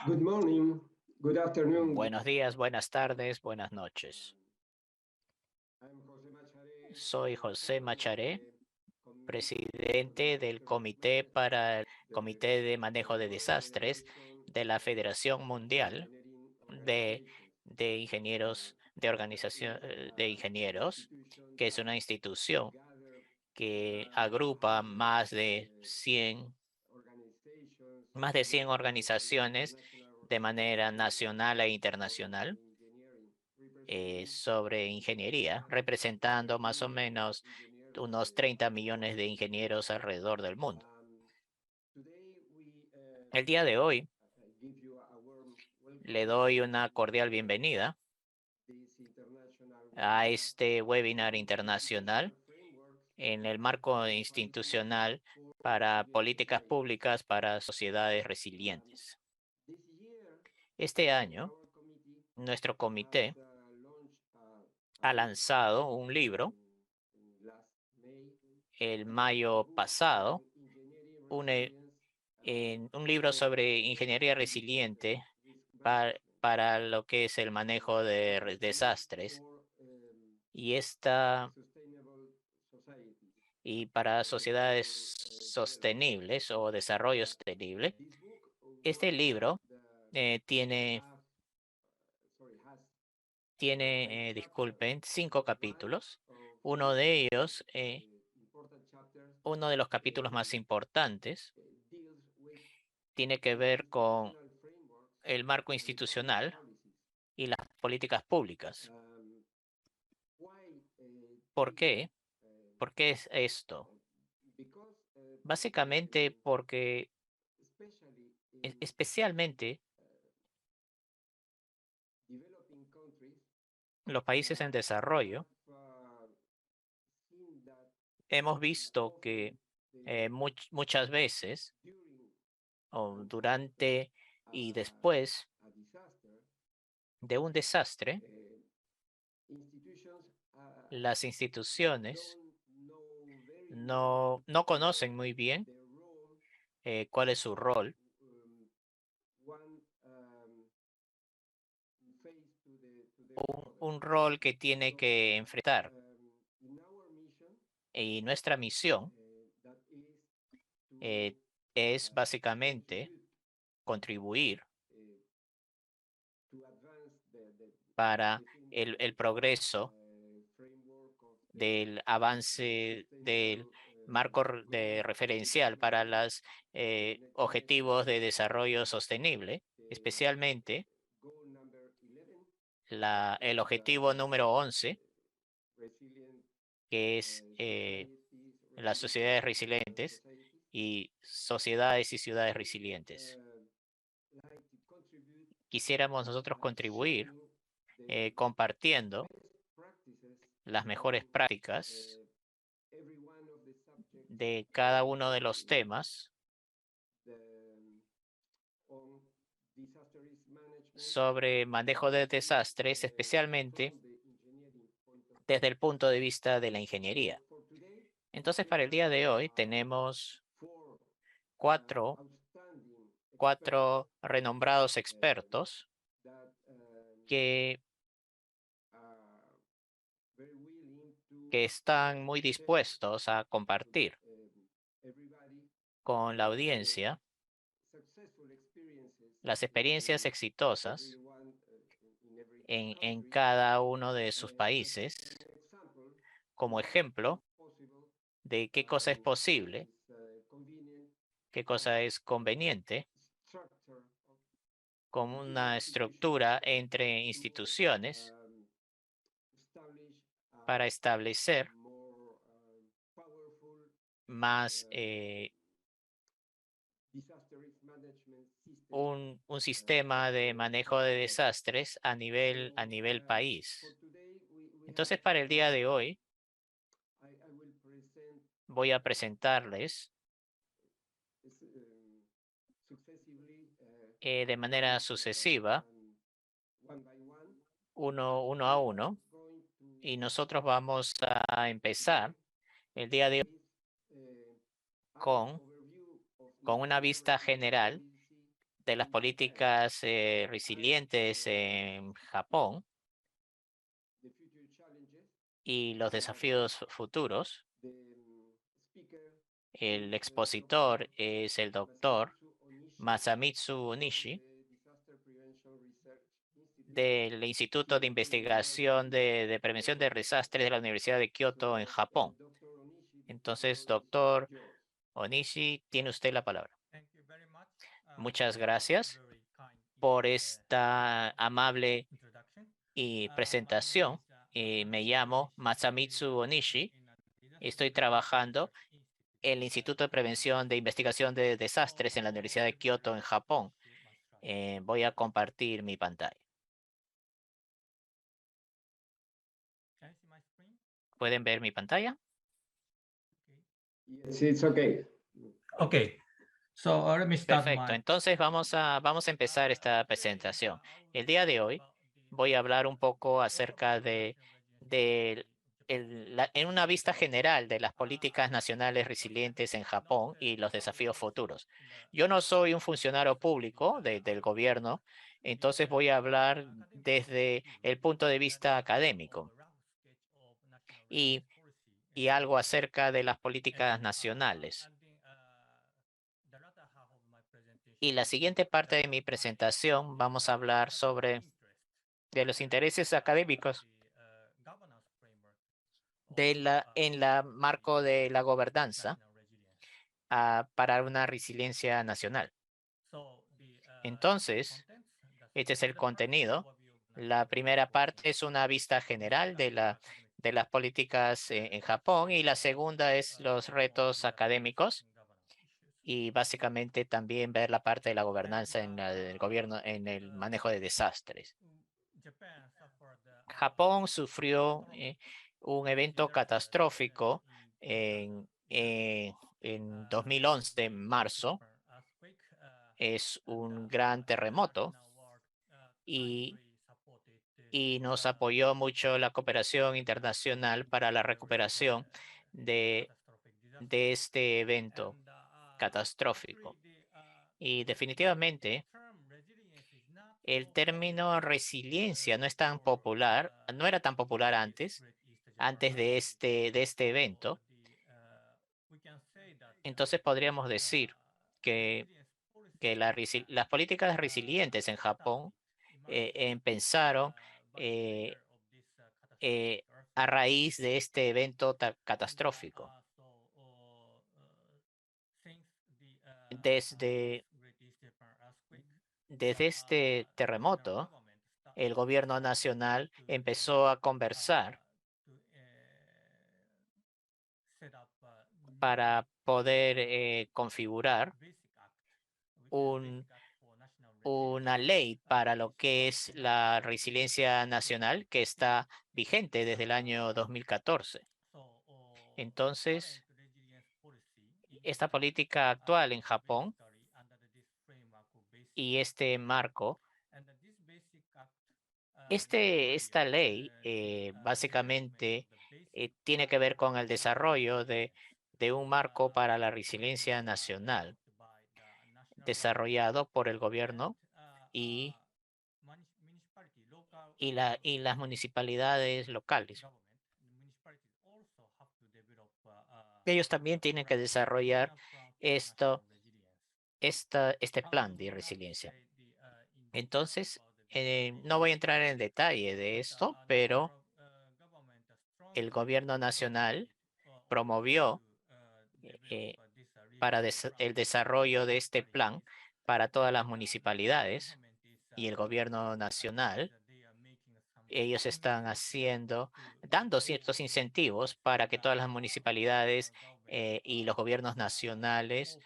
Good morning, good afternoon. Buenos días, buenas tardes, buenas noches. Soy José Macharé, presidente del Comité de Manejo de Desastres de la Federación Mundial de, de Ingenieros de Organización de Ingenieros, que es una institución que agrupa más de 100 organizaciones de manera nacional e internacional sobre ingeniería, representando más o menos unos 30 millones de ingenieros alrededor del mundo. El día de hoy le doy una cordial bienvenida a este webinar internacional en el marco institucional para políticas públicas para sociedades resilientes. Este año, nuestro comité ha lanzado un libro el mayo pasado, un libro sobre ingeniería resiliente para lo que es el manejo de desastres y para sociedades sostenibles o desarrollo sostenible. Este libro tiene, disculpen, 5 capítulos. Uno de ellos, uno de los capítulos más importantes, tiene que ver con el marco institucional y las políticas públicas. ¿Por qué? ¿Por qué es esto? Básicamente porque especialmente los países en desarrollo hemos visto que muchas veces o durante y después de un desastre, las instituciones no conocen muy bien cuál es su rol. Un rol que tiene que enfrentar. Y nuestra misión es básicamente contribuir para el progreso del avance del marco de referencial para los objetivos de desarrollo sostenible, especialmente el objetivo número 11, que es las sociedades resilientes y sociedades y ciudades resilientes. Quisiéramos nosotros contribuir compartiendo las mejores prácticas de cada uno de los temas sobre manejo de desastres, especialmente desde el punto de vista de la ingeniería. Entonces, para el día de hoy tenemos cuatro renombrados expertos que están muy dispuestos a compartir con la audiencia las experiencias exitosas en cada uno de sus países como ejemplo de qué cosa es posible, qué cosa es conveniente, como una estructura entre instituciones para establecer más un sistema de manejo de desastres a nivel país. Entonces, para el día de hoy, voy a presentarles de manera sucesiva, uno a uno, y nosotros vamos a empezar el día de hoy con una vista general de las políticas resilientes en Japón y los desafíos futuros. El expositor es el doctor Masamitsu Onishi del Instituto de Investigación de Prevención de Desastres de la Universidad de Kioto en Japón. Entonces, doctor Onishi, tiene usted la palabra. Muchas gracias por esta amable presentación. Me llamo Masamitsu Onishi. Estoy trabajando en el Instituto de Prevención de Investigación de Desastres en la Universidad de Kioto en Japón. Voy a compartir mi pantalla. ¿Pueden ver mi pantalla? Yes, it's okay. Okay, so let me start Perfecto. my. Entonces vamos a empezar esta presentación. El día de hoy voy a hablar un poco acerca en una vista general de las políticas nacionales resilientes en Japón y los desafíos futuros. Yo no soy un funcionario público del gobierno, entonces voy a hablar desde el punto de vista académico y algo acerca de las políticas nacionales. Y la siguiente parte de mi presentación vamos a hablar sobre de los intereses académicos en la marco de la gobernanza para una resiliencia nacional. Entonces, este es el contenido. La primera parte es una vista general de las políticas en Japón y la segunda es los retos académicos y básicamente también ver la parte de la gobernanza en el gobierno, en el manejo de desastres. Japón sufrió un evento catastrófico en 2011, en marzo. Es un gran terremoto y nos apoyó mucho la cooperación internacional para la recuperación de este evento catastrófico. Y definitivamente, el término resiliencia no es tan popular, no era tan popular antes de este evento. Entonces podríamos decir que las políticas resilientes en Japón empezaron eh, eh, a raíz de este evento catastrófico. Desde este terremoto, el gobierno nacional empezó a conversar para poder configurar una ley para lo que es la resiliencia nacional que está vigente desde el año 2014. Entonces, esta política actual en Japón y este marco, esta ley básicamente tiene que ver con el desarrollo de un marco para la resiliencia nacional desarrollado por el gobierno y las municipalidades locales. Ellos también tienen que desarrollar este plan de resiliencia. Entonces, no voy a entrar en detalle de esto, pero el gobierno nacional promovió para el desarrollo de este plan para todas las municipalidades y el gobierno nacional. Ellos están dando ciertos incentivos para que todas las municipalidades y los gobiernos nacionales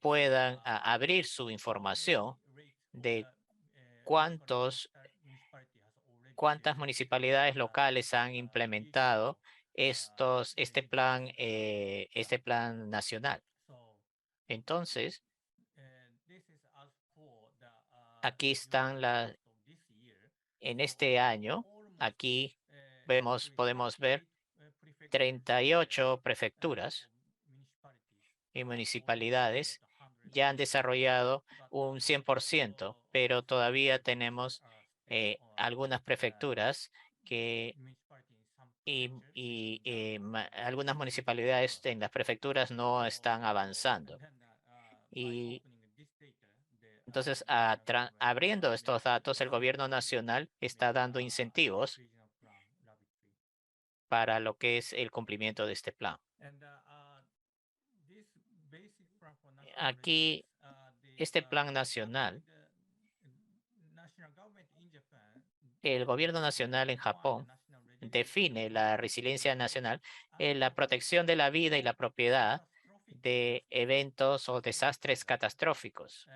puedan abrir su información de cuántas municipalidades locales han implementado este plan nacional. Entonces, aquí están en este año, aquí podemos ver 38 prefecturas y municipalidades ya han desarrollado un 100%, pero todavía tenemos algunas prefecturas que algunas municipalidades en las prefecturas no están avanzando. Y entonces, abriendo estos datos, el gobierno nacional está dando incentivos para lo que es el cumplimiento de este plan. Aquí, este plan nacional, el gobierno nacional en Japón define la resiliencia nacional en la protección de la vida y la propiedad de eventos o desastres catastróficos.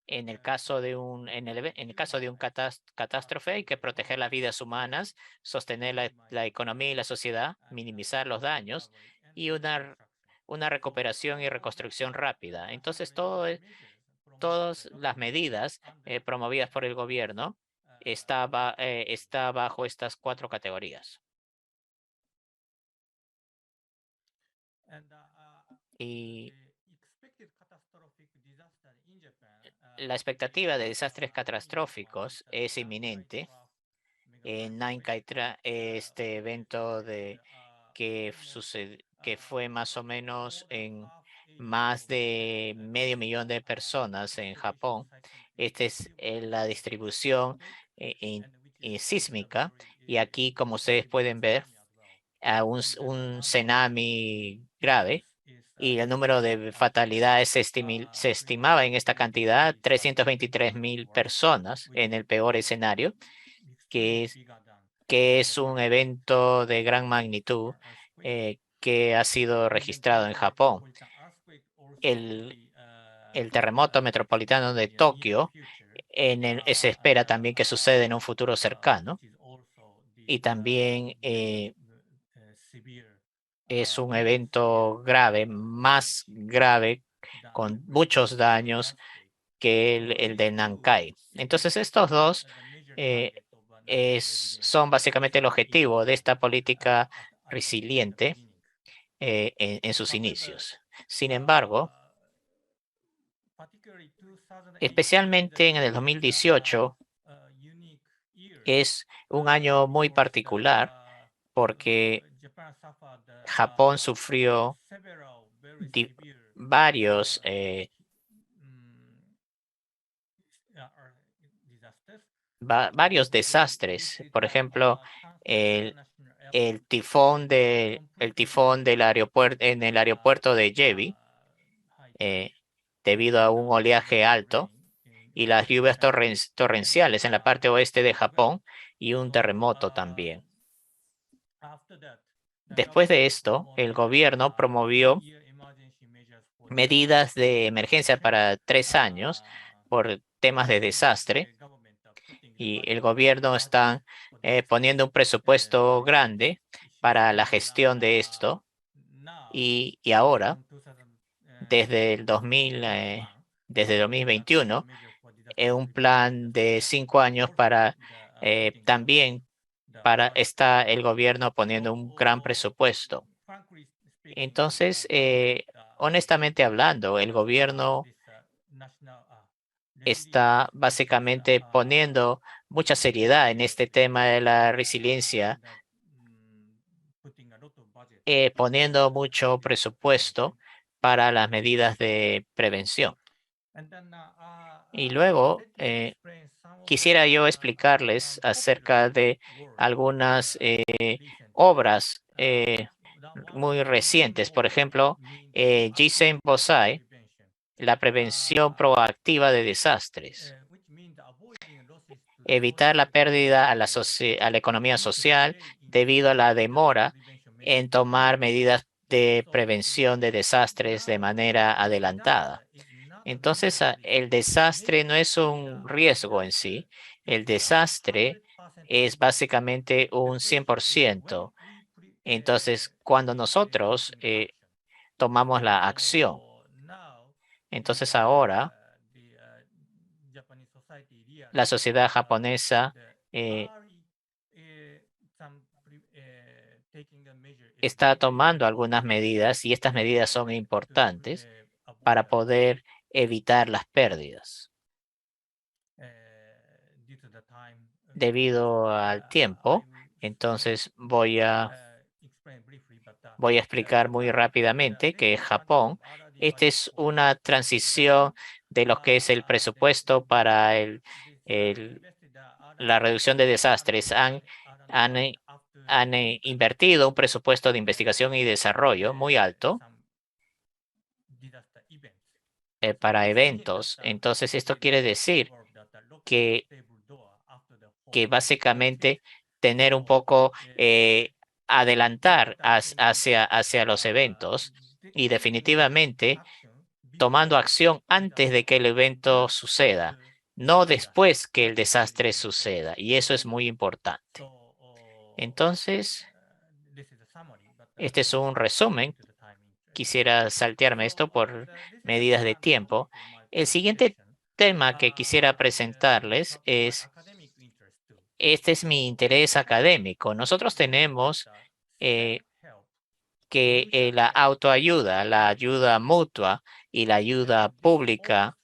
En el caso de en el caso de un catástrofe, hay que proteger las vidas humanas, sostener la economía y la sociedad, minimizar los daños y una recuperación y reconstrucción rápida. Entonces, todas las medidas promovidas por el gobierno está bajo estas 4 categorías. Y la expectativa de desastres catastróficos es inminente. En Nankai, este evento que fue más o menos en más de medio millón de personas en Japón. Esta es la distribución sísmica. Y aquí, como ustedes pueden ver, un tsunami grave. Y el número de fatalidades se estimaba en esta cantidad 323,000 personas en el peor escenario, que es un evento de gran magnitud que ha sido registrado en Japón. El terremoto metropolitano de Tokio se espera también que suceda en un futuro cercano. Y también es un evento grave, más grave, con muchos daños que el de Nankai. Entonces, estos dos son básicamente el objetivo de esta política resiliente en sus inicios. Sin embargo, especialmente en el 2018, es un año muy particular porque Japón sufrió varios varios desastres. Por ejemplo, el tifón del aeropuerto en el aeropuerto de Jebi, debido a un oleaje alto, y las lluvias torrenciales en la parte oeste de Japón y un terremoto también. Después de esto, el gobierno promovió medidas de emergencia para 3 años por temas de desastre, y el gobierno está poniendo un presupuesto grande para la gestión de esto. Y ahora, desde el 2021, un plan de 5 años también está el gobierno poniendo un gran presupuesto. Entonces, honestamente hablando, el gobierno está básicamente poniendo mucha seriedad en este tema de la resiliencia, poniendo mucho presupuesto para las medidas de prevención. Y luego, quisiera yo explicarles acerca de algunas obras muy recientes. Por ejemplo, Jisen Bosai, la prevención proactiva de desastres. Evitar la pérdida a la economía social debido a la demora en tomar medidas de prevención de desastres de manera adelantada. Entonces, el desastre no es un riesgo en sí. El desastre es básicamente un 100%. Entonces, cuando nosotros tomamos la acción, entonces ahora la sociedad japonesa está tomando algunas medidas y estas medidas son importantes para poder evitar las pérdidas. Debido al tiempo, entonces voy a explicar muy rápidamente que Japón, esta es una transición de lo que es el presupuesto para la reducción de desastres. Han invertido un presupuesto de investigación y desarrollo muy alto para eventos. Entonces, esto quiere decir que básicamente tener un poco adelantar hacia los eventos y definitivamente tomando acción antes de que el evento suceda, no después que el desastre suceda. Y eso es muy importante. Entonces, este es un resumen. Quisiera saltearme esto por medidas de tiempo. El siguiente tema que quisiera presentarles es, este es mi interés académico. Nosotros tenemos que la autoayuda, la ayuda mutua y la ayuda pública,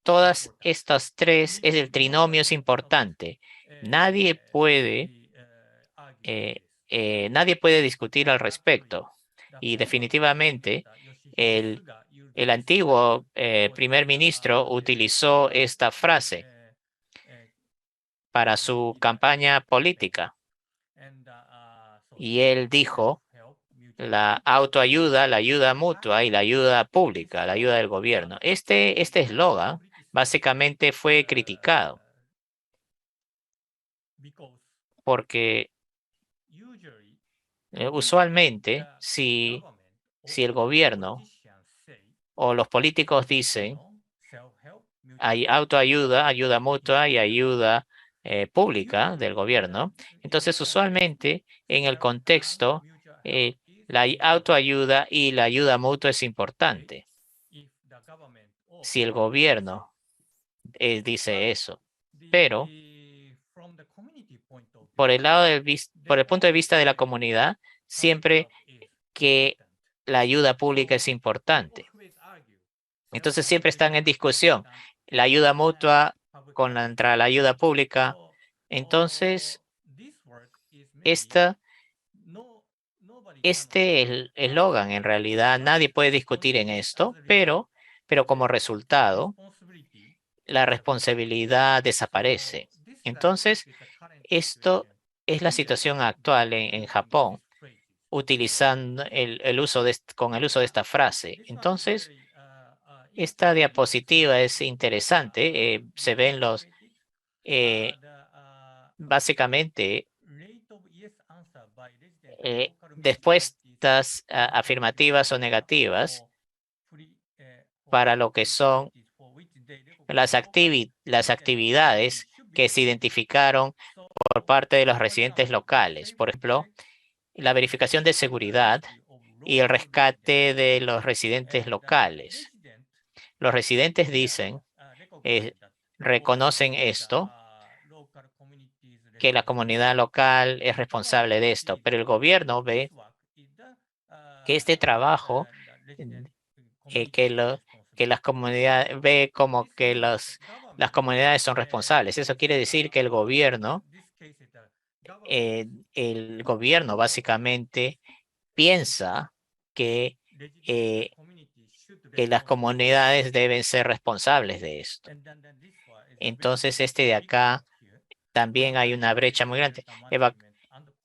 todas estas tres, el trinomio es importante. Nadie puede discutir al respecto. Y definitivamente el antiguo primer ministro utilizó esta frase para su campaña política. Y él dijo, la autoayuda, la ayuda mutua y la ayuda pública, la ayuda del gobierno. Este eslogan básicamente fue criticado porque usualmente si el gobierno o los políticos dicen hay autoayuda, ayuda mutua y ayuda pública del gobierno, entonces usualmente en el contexto la autoayuda y la ayuda mutua es importante. Si el gobierno dice eso, pero por el punto de vista de la comunidad, siempre que la ayuda pública es importante. Entonces siempre están en discusión la ayuda mutua contra la ayuda pública. Entonces, este eslogan en realidad nadie puede discutir en esto, pero como resultado, la responsabilidad desaparece. Entonces, esto es la situación actual en Japón, utilizando con el uso de esta frase. Entonces, esta diapositiva es interesante. Se ven básicamente, respuestas afirmativas o negativas para lo que son las actividades que se identificaron por parte de los residentes locales. Por ejemplo, la verificación de seguridad y el rescate de los residentes locales. Los residentes dicen, reconocen esto, que la comunidad local es responsable de esto, pero el gobierno ve que este trabajo, que las comunidades, ve como que las comunidades son responsables. Eso quiere decir que el gobierno básicamente piensa que las comunidades deben ser responsables de esto. Entonces, de acá también hay una brecha muy grande.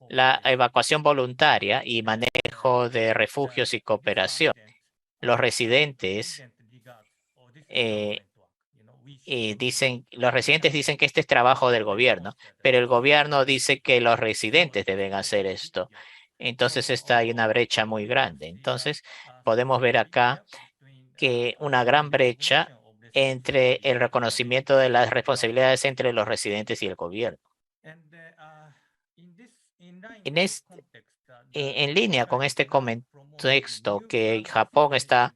La evacuación voluntaria y manejo de refugios y cooperación. Los residentes dicen que este es trabajo del gobierno, pero el gobierno dice que los residentes deben hacer esto. Entonces, hay una brecha muy grande. Entonces, podemos ver acá que una gran brecha entre el reconocimiento de las responsabilidades entre los residentes y el gobierno. En línea con este contexto que Japón está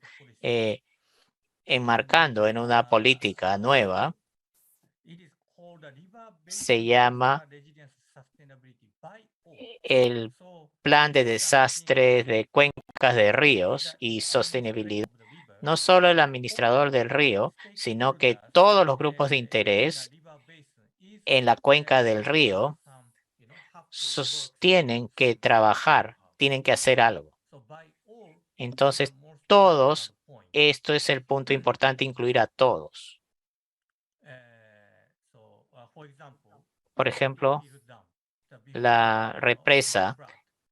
enmarcando en una política nueva, se llama el plan de desastres de cuencas de ríos y sostenibilidad, no solo el administrador del río, sino que todos los grupos de interés en la cuenca del río tienen que trabajar, tienen que hacer algo. Entonces, todos, esto es el punto importante, incluir a todos. Por ejemplo, la represa,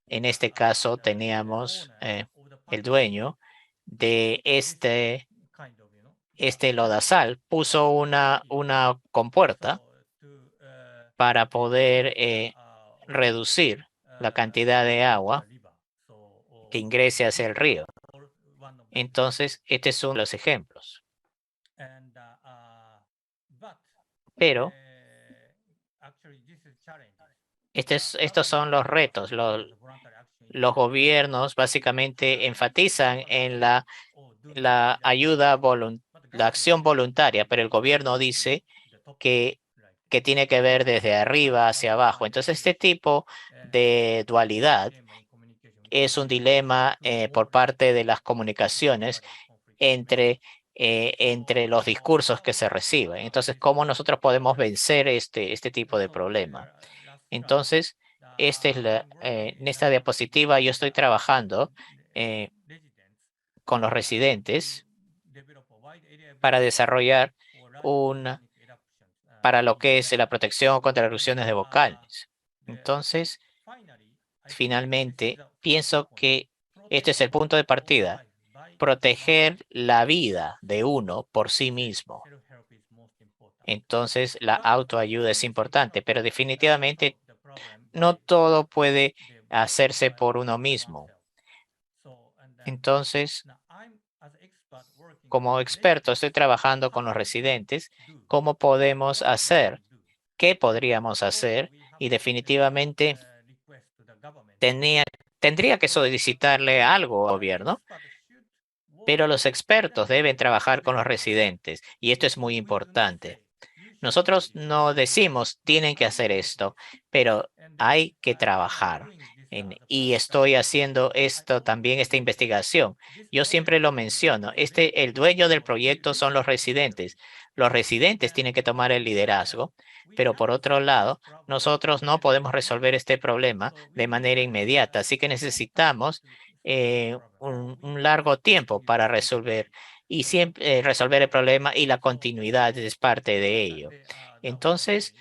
en este caso teníamos el dueño de este lodazal, puso una compuerta para poder reducir la cantidad de agua que ingrese hacia el río. Entonces, este es uno de los ejemplos. Pero estos son los retos. Los gobiernos básicamente enfatizan en la ayuda la acción voluntaria, pero el gobierno dice que tiene que ver desde arriba hacia abajo. Entonces, este tipo de dualidad es un dilema por parte de las comunicaciones entre los discursos que se reciben. Entonces, ¿cómo nosotros podemos vencer este tipo de problema? Entonces, en esta diapositiva yo estoy trabajando con los residentes para desarrollar para lo que es la protección contra erupciones de volcanes. Entonces, finalmente, pienso que este es el punto de partida. Proteger la vida de uno por sí mismo. Entonces, la autoayuda es importante, pero definitivamente no todo puede hacerse por uno mismo. Entonces, como experto, estoy trabajando con los residentes. ¿Cómo podemos hacer? ¿Qué podríamos hacer? Y definitivamente tendría que solicitarle algo al gobierno, pero los expertos deben trabajar con los residentes y esto es muy importante. Nosotros no decimos tienen que hacer esto, pero hay que trabajar. Y estoy haciendo esto también, esta investigación. Yo siempre lo menciono. El dueño del proyecto son los residentes. Los residentes tienen que tomar el liderazgo, pero por otro lado, nosotros no podemos resolver este problema de manera inmediata. Así que necesitamos un largo tiempo para resolver y siempre resolver el problema y la continuidad es parte de ello. Entonces,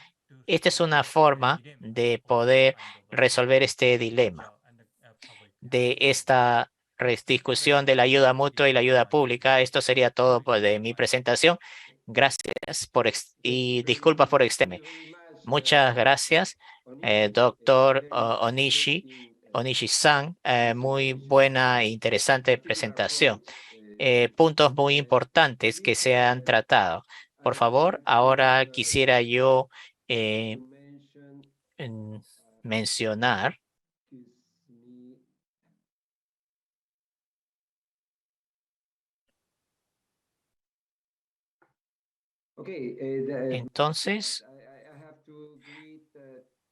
esta es una forma de poder resolver este dilema de esta discusión de la ayuda mutua y la ayuda pública. Esto sería todo de mi presentación. Gracias y disculpas por extenderme. Muchas gracias, doctor Onishi-san. Muy buena e interesante presentación. Puntos muy importantes que se han tratado. Por favor, ahora quisiera yo mencionar entonces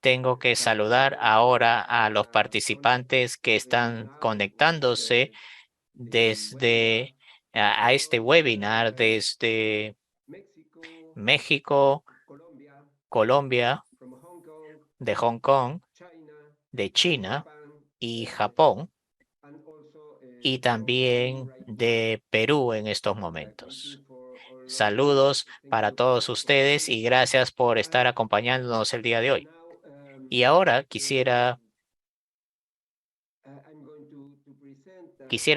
tengo que saludar ahora a los participantes que están conectándose desde a este webinar desde México, Colombia, de Hong Kong, de China y Japón, y también de Perú en estos momentos. Saludos para todos ustedes y gracias por estar acompañándonos el día de hoy. Y ahora quisiera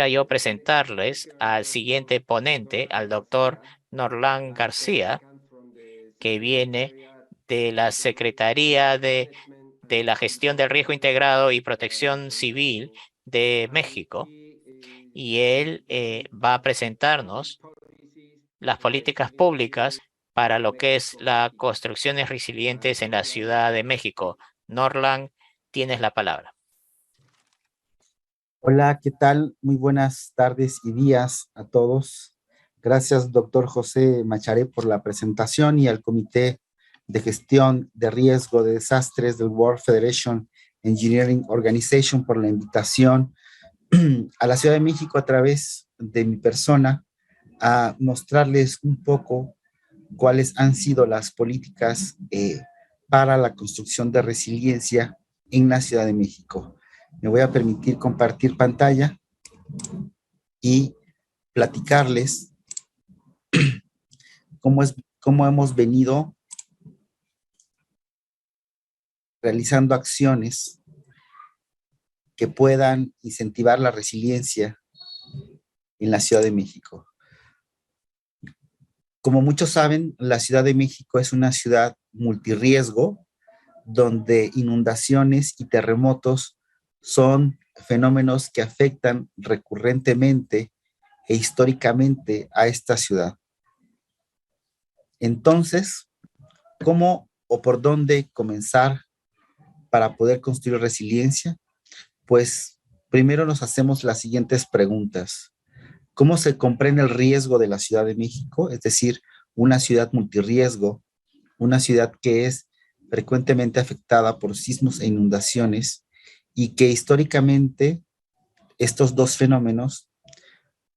yo presentarles al siguiente ponente, al doctor Norlan García, que viene de la Secretaría de la Gestión del Riesgo Integrado y Protección Civil de México. Y él va a presentarnos las políticas públicas para lo que es las construcciones resilientes en la Ciudad de México. Norlan, tienes la palabra. Hola, ¿qué tal? Muy buenas tardes y días a todos. Gracias, doctor José Macharé, por la presentación y al Comité de Gestión de Riesgo de Desastres del World Federation Engineering Organization por la invitación a la Ciudad de México a través de mi persona a mostrarles un poco cuáles han sido las políticas para la construcción de resiliencia en la Ciudad de México. Me voy a permitir compartir pantalla y platicarles cómo hemos venido realizando acciones que puedan incentivar la resiliencia en la Ciudad de México. Como muchos saben, la Ciudad de México es una ciudad multirriesgo, donde inundaciones y terremotos son fenómenos que afectan recurrentemente e históricamente a esta ciudad. Entonces, ¿cómo o por dónde comenzar para poder construir resiliencia? Pues primero nos hacemos las siguientes preguntas. ¿Cómo se comprende el riesgo de la Ciudad de México? Es decir, una ciudad multirriesgo, una ciudad que es frecuentemente afectada por sismos e inundaciones y que históricamente estos dos fenómenos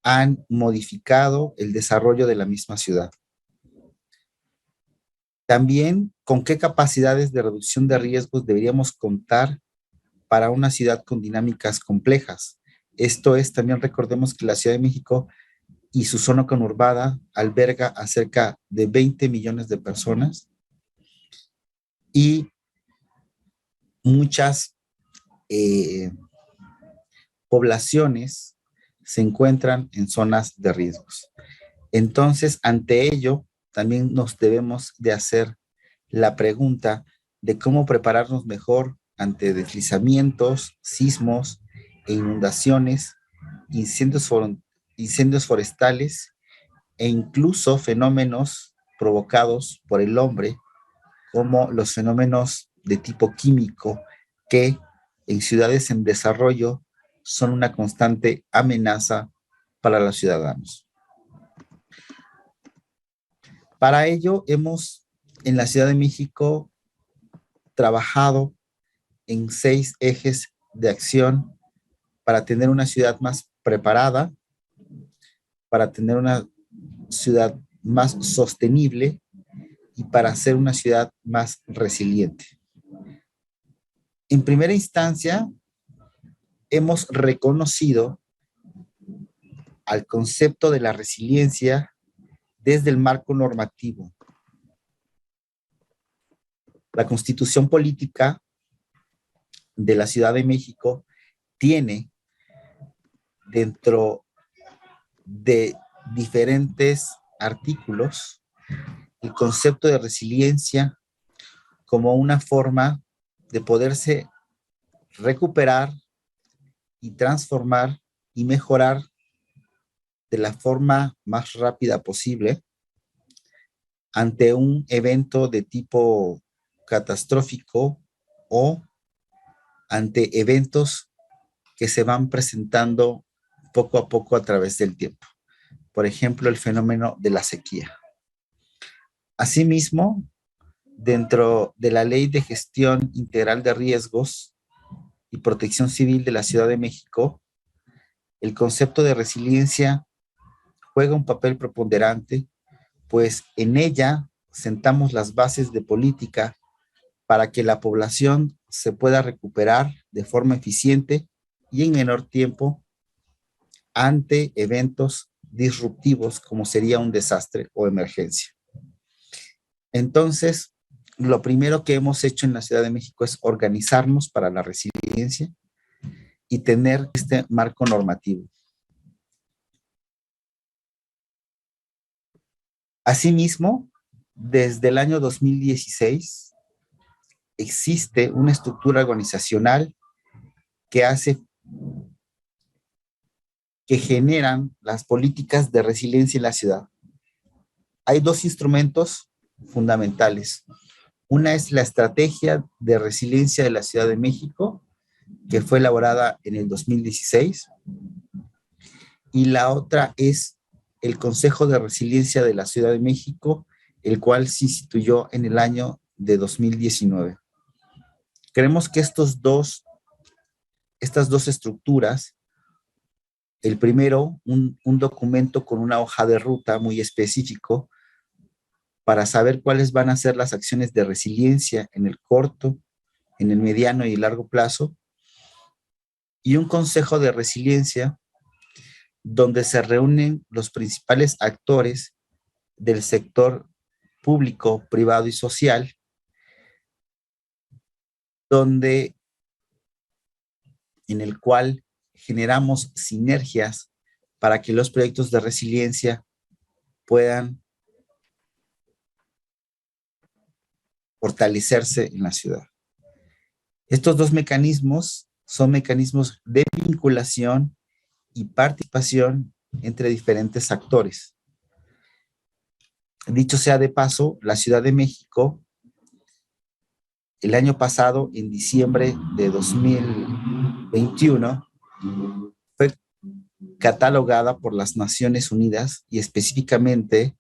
han modificado el desarrollo de la misma ciudad. También, ¿con qué capacidades de reducción de riesgos deberíamos contar para una ciudad con dinámicas complejas? Esto es, también recordemos que la Ciudad de México y su zona conurbada alberga a cerca de 20 millones de personas y muchas poblaciones se encuentran en zonas de riesgos. Entonces, ante ello, también nos debemos de hacer la pregunta de cómo prepararnos mejor ante deslizamientos, sismos e inundaciones, incendios forestales e incluso fenómenos provocados por el hombre, como los fenómenos de tipo químico que en ciudades en desarrollo son una constante amenaza para los ciudadanos. Para ello hemos en la Ciudad de México trabajado en 6 ejes de acción para tener una ciudad más preparada, para tener una ciudad más sostenible y para ser una ciudad más resiliente. En primera instancia, hemos reconocido al concepto de la resiliencia desde el marco normativo. La Constitución Política de la Ciudad de México tiene dentro de diferentes artículos el concepto de resiliencia como una forma de poderse recuperar y transformar y mejorar de la forma más rápida posible ante un evento de tipo catastrófico o ante eventos que se van presentando poco a poco a través del tiempo. Por ejemplo, el fenómeno de la sequía. Asimismo, dentro de la Ley de Gestión Integral de Riesgos y Protección Civil de la Ciudad de México, el concepto de resiliencia juega un papel preponderante, pues en ella sentamos las bases de política para que la población se pueda recuperar de forma eficiente y en menor tiempo ante eventos disruptivos como sería un desastre o emergencia. Entonces, lo primero que hemos hecho en la Ciudad de México es organizarnos para la resiliencia y tener este marco normativo. Asimismo, desde el año 2016 existe una estructura organizacional que generan las políticas de resiliencia en la ciudad. Hay 2 instrumentos fundamentales. Una es la Estrategia de Resiliencia de la Ciudad de México, que fue elaborada en el 2016, y la otra es el Consejo de Resiliencia de la Ciudad de México, el cual se instituyó en el año de 2019. Creemos que estas dos estructuras, el primero, un documento con una hoja de ruta muy específico para saber cuáles van a ser las acciones de resiliencia en el corto, en el mediano y largo plazo, y un consejo de resiliencia donde se reúnen los principales actores del sector público, privado y social, en el cual generamos sinergias para que los proyectos de resiliencia puedan fortalecerse en la ciudad. Estos dos mecanismos son mecanismos de vinculación y participación entre diferentes actores. Dicho sea de paso, la Ciudad de México, el año pasado, en diciembre de 2021, fue catalogada por las Naciones Unidas y específicamente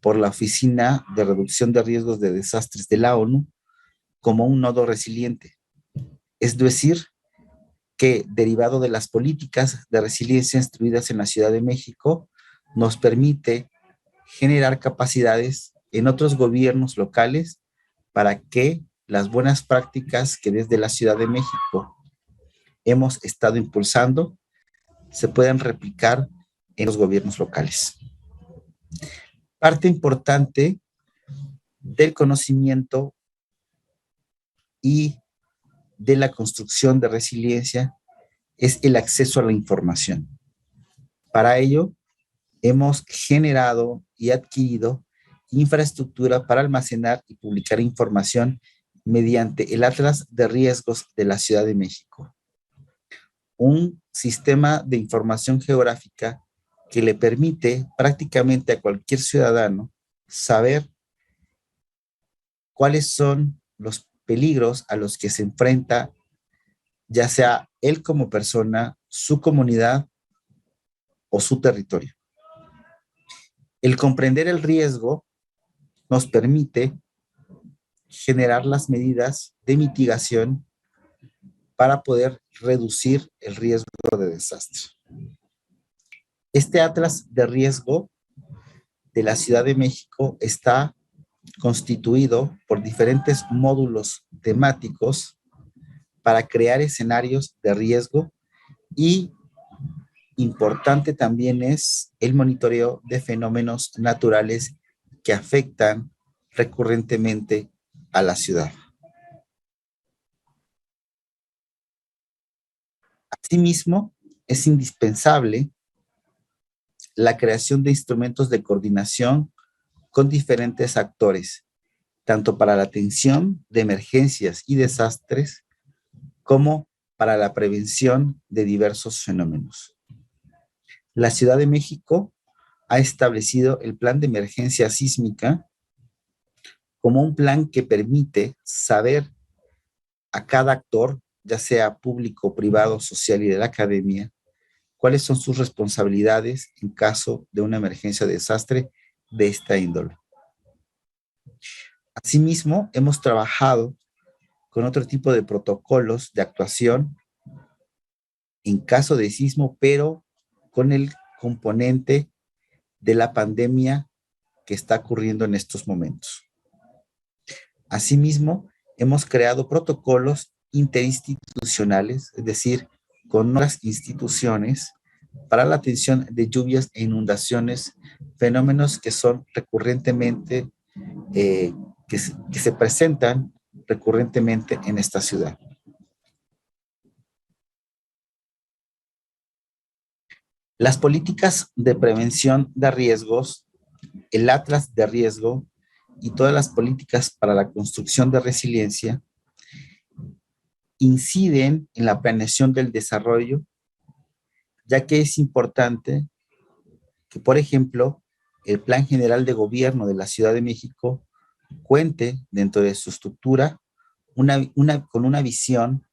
por la Oficina de Reducción de Riesgos de Desastres de la ONU como un nodo resiliente. Es decir, que derivado de las políticas de resiliencia instruidas en la Ciudad de México, nos permite generar capacidades en otros gobiernos locales para que las buenas prácticas que desde la Ciudad de México hemos estado impulsando se puedan replicar en los gobiernos locales. Parte importante del conocimiento y de la construcción de resiliencia es el acceso a la información. Para ello, hemos generado y adquirido infraestructura para almacenar y publicar información mediante el Atlas de Riesgos de la Ciudad de México, un sistema de información geográfica que le permite prácticamente a cualquier ciudadano saber cuáles son los peligros a los que se enfrenta, ya sea él como persona, su comunidad o su territorio. El comprender el riesgo nos permite generar las medidas de mitigación para poder reducir el riesgo de desastre. Este atlas de riesgo de la Ciudad de México está constituido por diferentes módulos temáticos para crear escenarios de riesgo y importante también es el monitoreo de fenómenos naturales que afectan recurrentemente a la ciudad. Asimismo, es indispensable la creación de instrumentos de coordinación con diferentes actores, tanto para la atención de emergencias y desastres, como para la prevención de diversos fenómenos. La Ciudad de México ha establecido el Plan de Emergencia Sísmica como un plan que permite saber a cada actor, ya sea público, privado, social y de la academia, cuáles son sus responsabilidades en caso de una emergencia o desastre de esta índole. Asimismo, hemos trabajado con otro tipo de protocolos de actuación en caso de sismo, pero con el componente de la pandemia que está ocurriendo en estos momentos. Asimismo, hemos creado protocolos interinstitucionales, es decir, con otras instituciones para la atención de lluvias e inundaciones, fenómenos que son recurrentemente, que se presentan recurrentemente en esta ciudad. Las políticas de prevención de riesgos, el atlas de riesgo y todas las políticas para la construcción de resiliencia inciden en la planeación del desarrollo, ya que es importante que, por ejemplo, el Plan General de Gobierno de la Ciudad de México cuente dentro de su estructura con una visión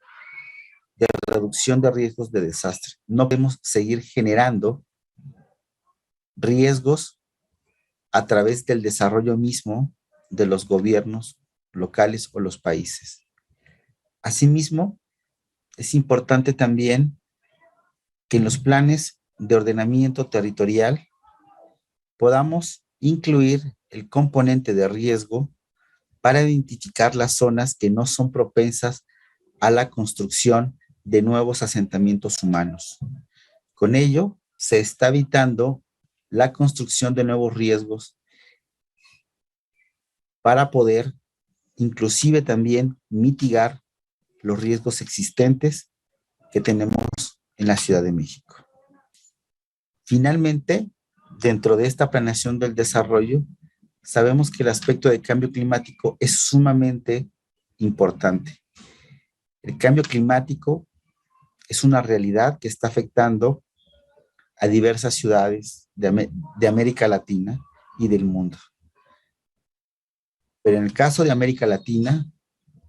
de reducción de riesgos de desastre. No podemos seguir generando riesgos a través del desarrollo mismo de los gobiernos locales o los países. Asimismo, es importante también que en los planes de ordenamiento territorial podamos incluir el componente de riesgo para identificar las zonas que no son propensas a la construcción de nuevos asentamientos humanos. Con ello, se está evitando la construcción de nuevos riesgos para poder inclusive también mitigar los riesgos existentes que tenemos en la Ciudad de México. Finalmente, dentro de esta planeación del desarrollo, sabemos que el aspecto de cambio climático es sumamente importante. El cambio climático es una realidad que está afectando a diversas ciudades de América Latina y del mundo. Pero en el caso de América Latina,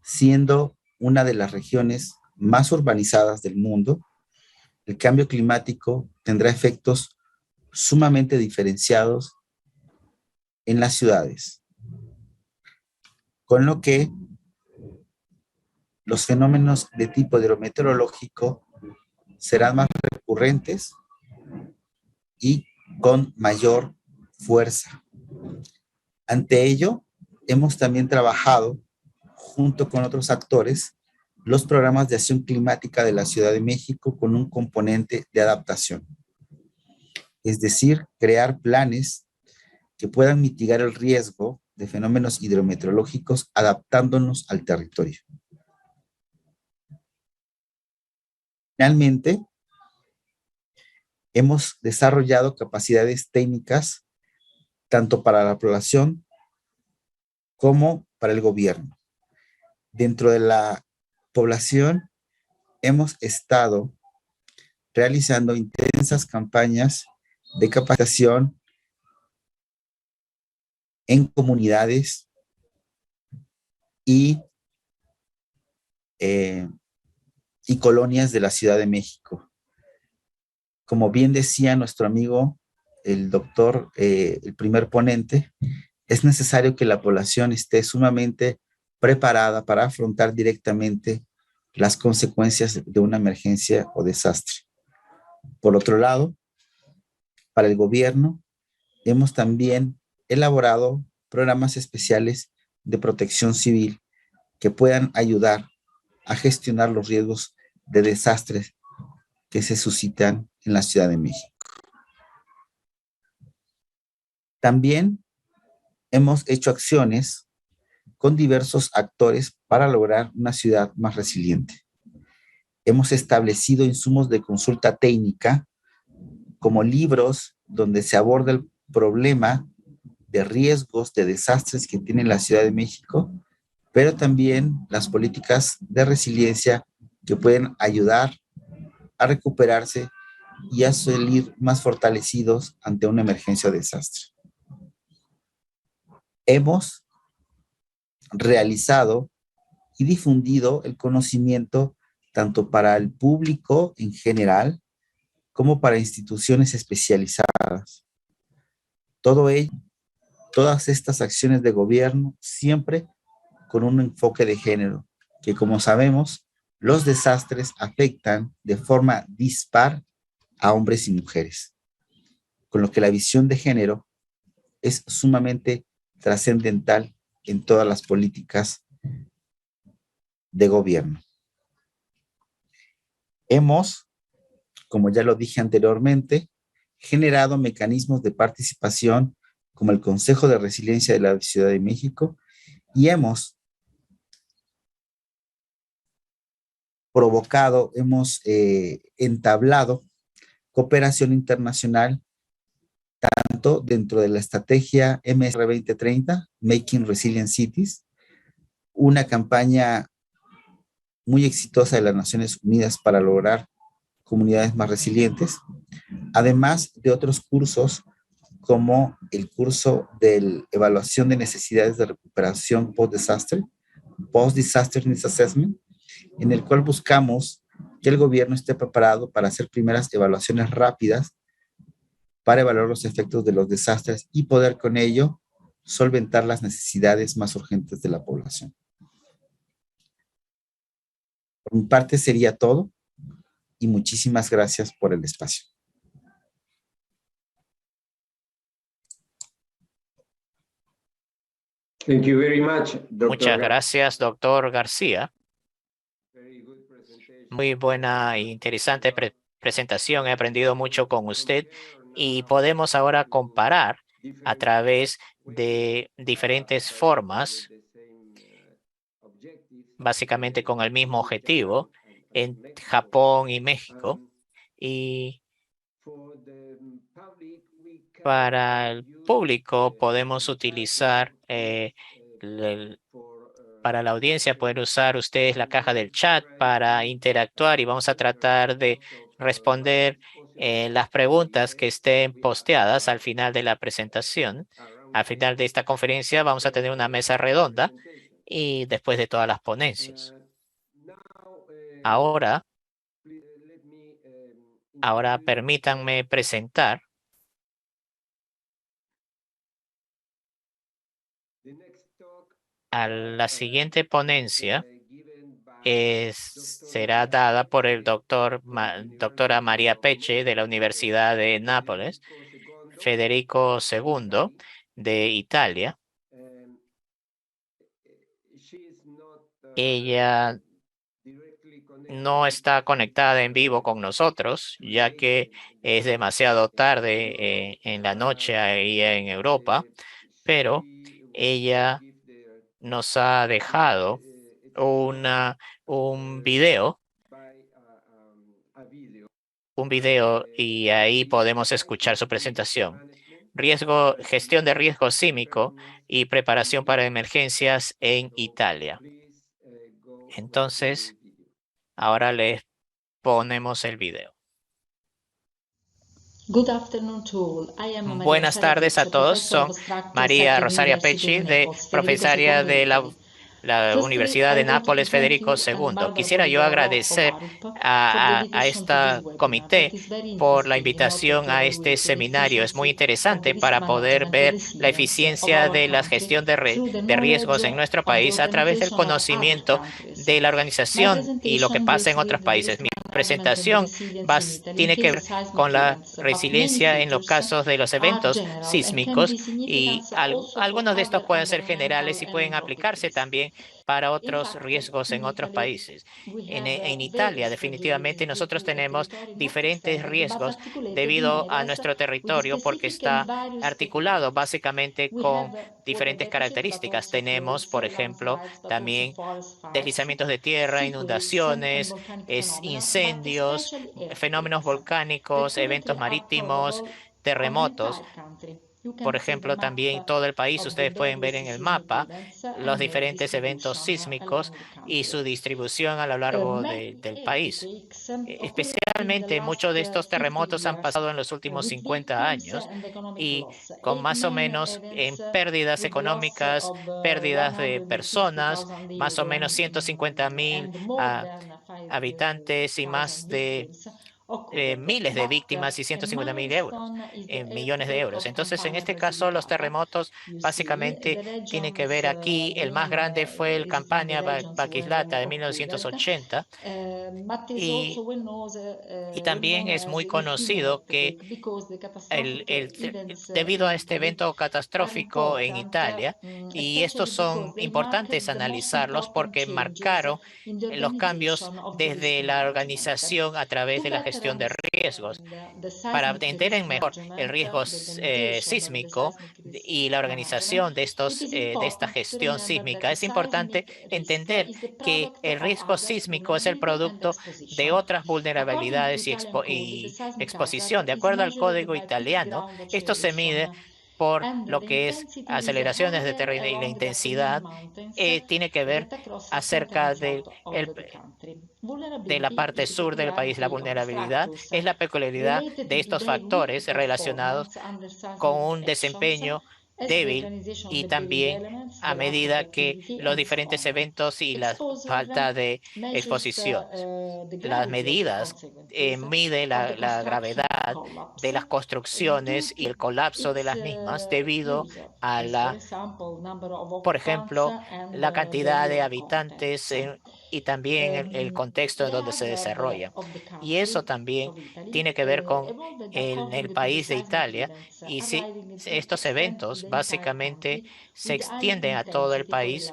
siendo una de las regiones más urbanizadas del mundo, el cambio climático tendrá efectos sumamente diferenciados en las ciudades, con lo que los fenómenos de tipo hidrometeorológico serán más recurrentes y con mayor fuerza. Ante ello, hemos también trabajado junto con otros actores los programas de acción climática de la Ciudad de México con un componente de adaptación. Es decir, crear planes que puedan mitigar el riesgo de fenómenos hidrometeorológicos adaptándonos al territorio. Finalmente, hemos desarrollado capacidades técnicas tanto para la población como para el gobierno. Dentro de la población hemos estado realizando intensas campañas de capacitación en comunidades y colonias de la Ciudad de México. Como bien decía nuestro amigo, el doctor, el primer ponente, es necesario que la población esté sumamente preparada para afrontar directamente las consecuencias de una emergencia o desastre. Por otro lado, para el gobierno, hemos también elaborado programas especiales de protección civil que puedan ayudar a gestionar los riesgos de desastres que se suscitan en la Ciudad de México. También hemos hecho acciones con diversos actores para lograr una ciudad más resiliente. Hemos establecido insumos de consulta técnica como libros donde se aborda el problema de riesgos, de desastres que tiene la Ciudad de México, pero también las políticas de resiliencia que pueden ayudar a recuperarse y a salir más fortalecidos ante una emergencia o desastre. Hemos realizado y difundido el conocimiento tanto para el público en general como para instituciones especializadas. Todo ello, todas estas acciones de gobierno siempre con un enfoque de género, que como sabemos, los desastres afectan de forma dispar a hombres y mujeres, con lo que la visión de género es sumamente trascendental en todas las políticas de gobierno. Hemos, como ya lo dije anteriormente, generado mecanismos de participación como el Consejo de Resiliencia de la Ciudad de México y hemos entablado cooperación internacional tanto dentro de la estrategia MSR 2030, Making Resilient Cities, una campaña muy exitosa de las Naciones Unidas para lograr comunidades más resilientes, además de otros cursos como el curso de evaluación de necesidades de recuperación post-disaster Needs Assessment, en el cual buscamos que el gobierno esté preparado para hacer primeras evaluaciones rápidas para evaluar los efectos de los desastres y poder con ello solventar las necesidades más urgentes de la población. Por mi parte sería todo y muchísimas gracias por el espacio. Thank you very much, Dr. Muchas gracias, doctor García. Muy buena e interesante presentación. He aprendido mucho con usted y podemos ahora comparar a través de diferentes formas, básicamente con el mismo objetivo, en Japón y México. Y para el público podemos utilizar, para la audiencia pueden usar ustedes la caja del chat para interactuar y vamos a tratar de responder las preguntas que estén posteadas al final de la presentación. Al final de esta conferencia vamos a tener una mesa redonda y después de todas las ponencias. Ahora permítanme presentar a la siguiente ponencia. Será dada por el doctora María Pecce de la Universidad de Nápoles, Federico II de Italia. Ella no está conectada en vivo con nosotros, ya que es demasiado tarde en la noche ahí en Europa, pero ella nos ha dejado un video y ahí podemos escuchar su presentación. Gestión de riesgo sísmico y preparación para emergencias en Italia. Entonces, ahora les ponemos el video. Buenas tardes a todos. Soy María Rosaria Pecci, profesaria de la Universidad de Nápoles, Federico II. Quisiera yo agradecer a este comité por la invitación a este seminario. Es muy interesante para poder ver la eficiencia de la gestión de riesgos en nuestro país a través del conocimiento de la organización y lo que pasa en otros países. Mi presentación tiene que ver con la resiliencia en los casos de los eventos sísmicos y algunos de estos pueden ser generales y pueden aplicarse también para otros riesgos en otros países. En Italia, definitivamente, nosotros tenemos diferentes riesgos debido a nuestro territorio porque está articulado básicamente con diferentes características. Tenemos, por ejemplo, también deslizamientos de tierra, inundaciones, incendios, fenómenos volcánicos, eventos marítimos, terremotos. Por ejemplo, también todo el país, ustedes pueden ver en el mapa los diferentes eventos sísmicos y su distribución a lo largo del país. Especialmente muchos de estos terremotos han pasado en los últimos 50 años y con más o menos en pérdidas económicas, pérdidas de personas, más o menos 150,000 habitantes y más de miles de víctimas y 150,000 euros, millones de euros. Entonces, en este caso, los terremotos básicamente tienen que ver aquí. El más grande fue el Campania Baquislata de 1980 y también es muy conocido que debido a este evento catastrófico en Italia, y estos son importantes analizarlos porque marcaron los cambios desde la organización a través de la gestión de riesgos. Para entender mejor el riesgo sísmico y la organización de esta gestión sísmica, es importante entender que el riesgo sísmico es el producto de otras vulnerabilidades y exposición. De acuerdo al código italiano, esto se mide por lo que es aceleraciones de terreno y la intensidad. Tiene que ver acerca de la parte sur del país. La vulnerabilidad es la peculiaridad de estos factores relacionados con un desempeño débil y también a medida que los diferentes eventos y la falta de exposiciones. Las medidas miden la gravedad de las construcciones y el colapso de las mismas debido a por ejemplo, la cantidad de habitantes y también el contexto en donde se desarrolla. Y eso también tiene que ver con el país de Italia. Y si estos eventos básicamente se extienden a todo el país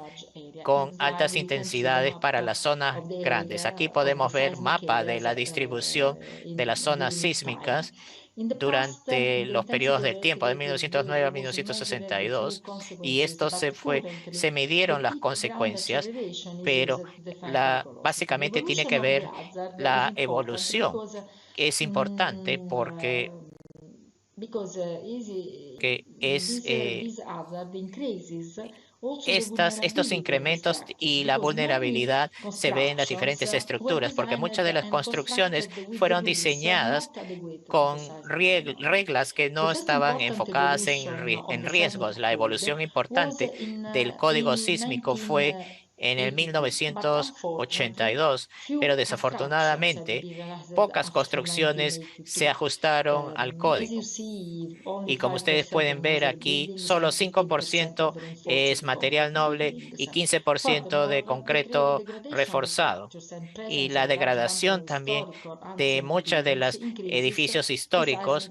con altas intensidades para las zonas grandes. Aquí podemos ver mapa de la distribución de las zonas sísmicas durante los periodos del tiempo de 1909 a 1962, y esto se midieron las consecuencias, pero básicamente tiene que ver la evolución. Es importante porque estos incrementos y la vulnerabilidad se ven en las diferentes estructuras, porque muchas de las construcciones fueron diseñadas con reglas que no estaban enfocadas en riesgos. La evolución importante del código sísmico fue en el 1982, pero desafortunadamente pocas construcciones se ajustaron al código. Y como ustedes pueden ver aquí, solo 5% es material noble y 15% de concreto reforzado. Y la degradación también de muchos de los edificios históricos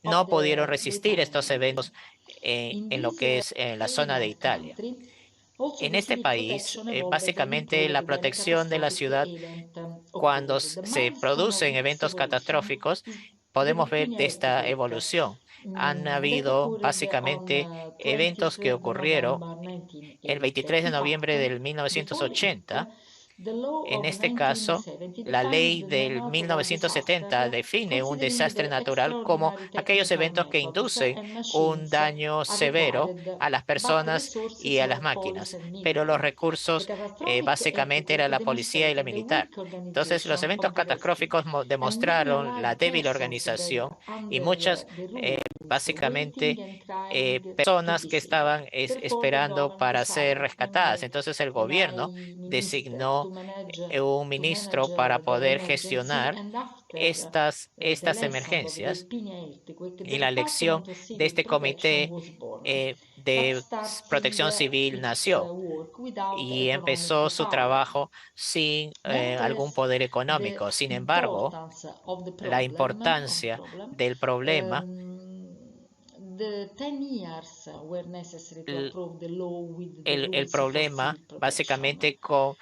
no pudieron resistir estos eventos en lo que es la zona de Italia. En este país, básicamente la protección de la ciudad, cuando se producen eventos catastróficos, podemos ver de esta evolución. Han habido básicamente eventos que ocurrieron el 23 de noviembre del 1980. En este caso, la ley del 1970 define un desastre natural como aquellos eventos que inducen un daño severo a las personas y a las máquinas, pero los recursos básicamente era la policía y la militar. Entonces, los eventos catastróficos demostraron la débil organización y muchas, básicamente, personas que estaban esperando para ser rescatadas. Entonces, el gobierno designó un ministro para poder gestionar estas emergencias, y la elección de este comité de protección civil nació y empezó su trabajo sin algún poder económico. Sin embargo, la importancia del problema, el problema básicamente con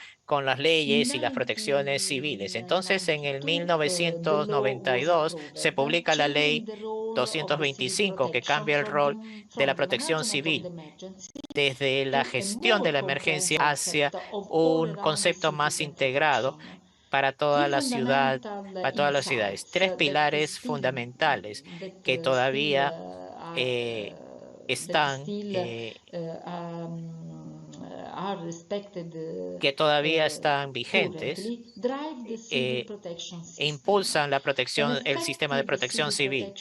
las leyes y las protecciones civiles. Entonces, en el 1992 se publica la ley 225 que cambia el rol de la protección civil desde la gestión de la emergencia hacia un concepto más integrado para toda la ciudad, para todas las ciudades. Tres pilares fundamentales que todavía están, que todavía están vigentes, e impulsan la protección, el sistema de protección civil.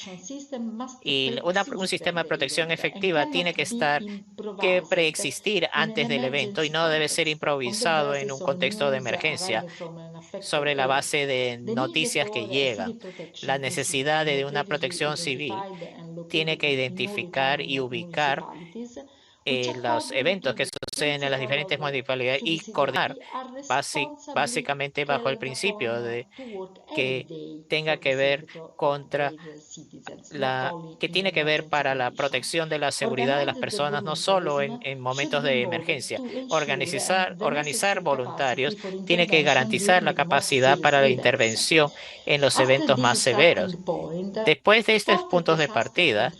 Y un sistema de protección efectiva tiene que preexistir antes del evento y no debe ser improvisado en un contexto de emergencia sobre la base de noticias que llegan. La necesidad de una protección civil tiene que identificar y ubicar los eventos que suceden en las diferentes municipalidades y coordinar básicamente bajo el principio de que tenga que ver que tiene que ver para la protección de la seguridad de las personas, no solo en momentos de emergencia. Organizar voluntarios tiene que garantizar la capacidad para la intervención en los eventos más severos. Después de estos puntos de partida,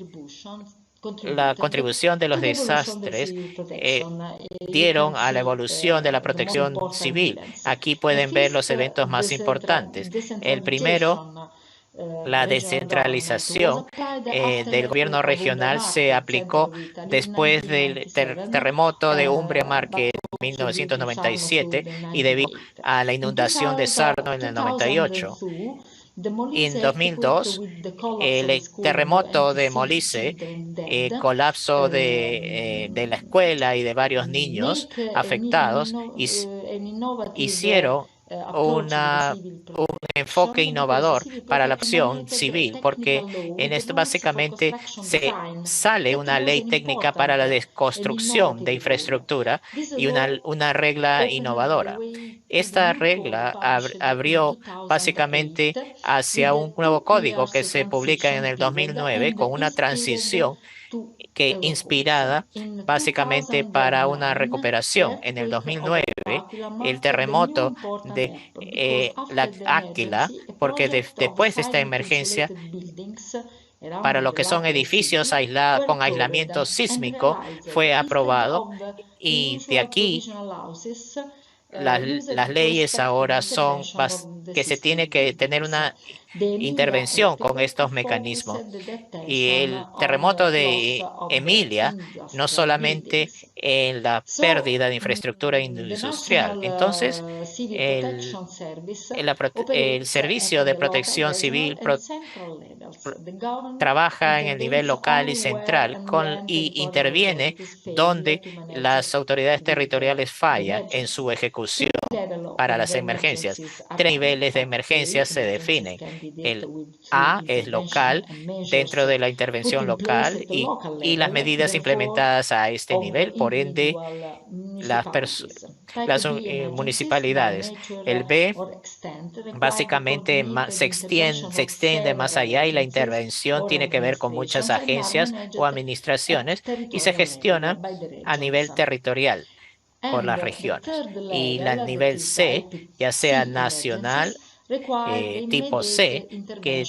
la contribución de los desastres dieron a la evolución de la protección civil. Aquí pueden ver los eventos más importantes. El primero, la descentralización del gobierno regional se aplicó después del terremoto de Umbria Marche en 1997 y debido a la inundación de Sarno en el 98. En 2002, el terremoto de Molise, colapso de la escuela y de varios niños afectados, hicieron un enfoque innovador para la opción civil, porque en esto básicamente se sale una ley técnica para la desconstrucción de infraestructura y una regla innovadora. Esta regla abrió básicamente hacia un nuevo código que se publica en el 2009 con una transición que inspirada básicamente para una recuperación. En el 2009, el terremoto de la Áquila, porque después de esta emergencia, para lo que son edificios con aislamiento sísmico, fue aprobado y de aquí las leyes ahora son que se tiene que tener una intervención con estos mecanismos. Y el terremoto de Emilia, no solamente en la pérdida de infraestructura industrial. Entonces, el Servicio de Protección Civil trabaja en el nivel local y central y interviene donde las autoridades territoriales fallan en su ejecución para las emergencias. Tres niveles de emergencias se definen. El A es local, dentro de la intervención local y las medidas implementadas a este nivel, por ende, las municipalidades. El B básicamente se extiende más allá y la intervención tiene que ver con muchas agencias o administraciones y se gestiona a nivel territorial por las regiones. Y el nivel C, ya sea nacional, tipo C, que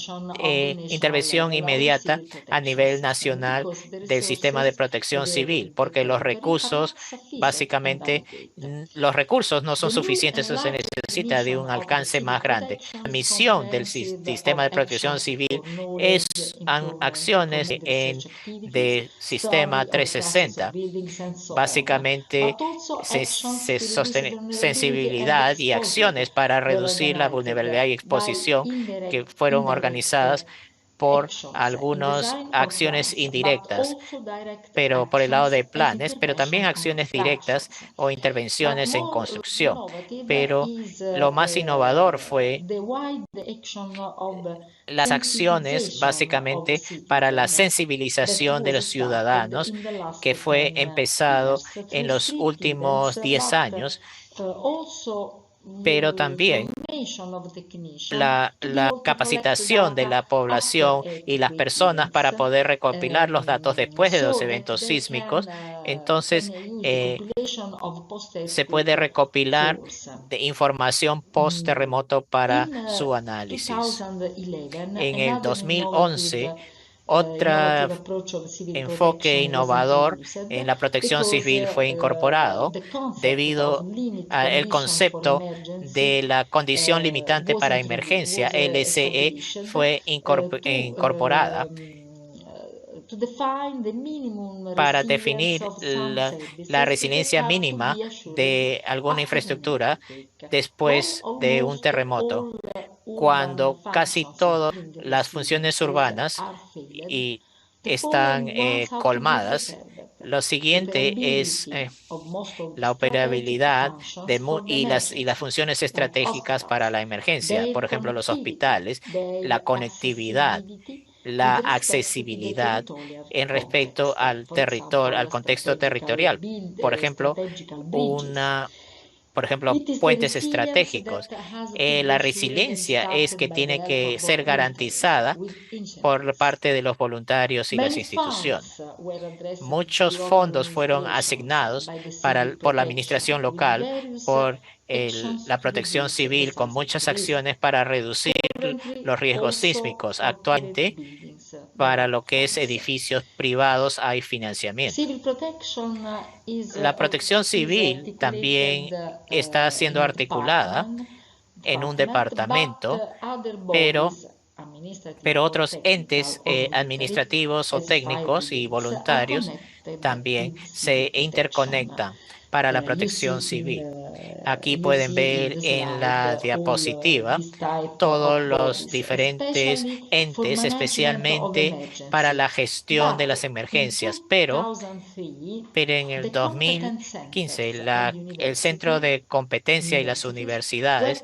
intervención inmediata a nivel nacional del sistema de protección civil, porque los recursos, básicamente, los recursos no son suficientes, se necesita de un alcance más grande. La misión del sistema de protección civil es acciones de sistema 360. Básicamente, sensibilidad y acciones para reducir la vulnerabilidad y exposición que fueron organizadas por algunas acciones indirectas, pero por el lado de planes, pero también acciones directas o intervenciones en construcción. Pero lo más innovador fue las acciones básicamente para la sensibilización de los ciudadanos que fue empezado en los últimos 10 años, pero también la capacitación de la población y las personas para poder recopilar los datos después de los eventos sísmicos. Entonces, se puede recopilar de información post-terremoto para su análisis. En el 2011, otro enfoque innovador en la protección civil fue incorporado debido al concepto de la condición limitante para emergencia, LCE, fue incorporada para definir la resiliencia mínima de alguna infraestructura después de un terremoto, cuando casi todas las funciones urbanas están colmadas. Lo siguiente es la operabilidad y las funciones estratégicas para la emergencia, por ejemplo, los hospitales, la conectividad, la accesibilidad en respecto al territorio, al contexto territorial. Por ejemplo, puentes estratégicos. La resiliencia es que tiene que ser garantizada por parte de los voluntarios y las instituciones. Muchos fondos fueron asignados por la administración local, por la protección civil, con muchas acciones para reducir los riesgos sísmicos. Actualmente, para lo que es edificios privados hay financiamiento. La protección civil también está siendo articulada en un departamento, pero otros entes administrativos o técnicos y voluntarios también se interconectan para la protección civil. Aquí pueden ver en la diapositiva todos los diferentes entes, especialmente para la gestión de las emergencias, pero en el 2015 el Centro de Competencia y las universidades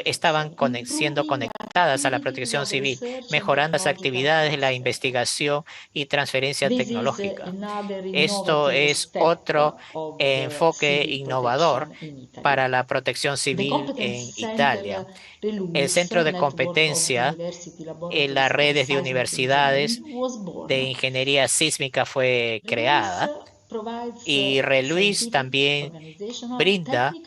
estaban siendo conectadas a la protección civil, mejorando las actividades de la investigación y transferencia tecnológica. Esto es otro enfoque innovador para la protección civil en Italia. El Centro de Competencia en las redes de universidades de ingeniería sísmica fue creada y RELUIS también brinda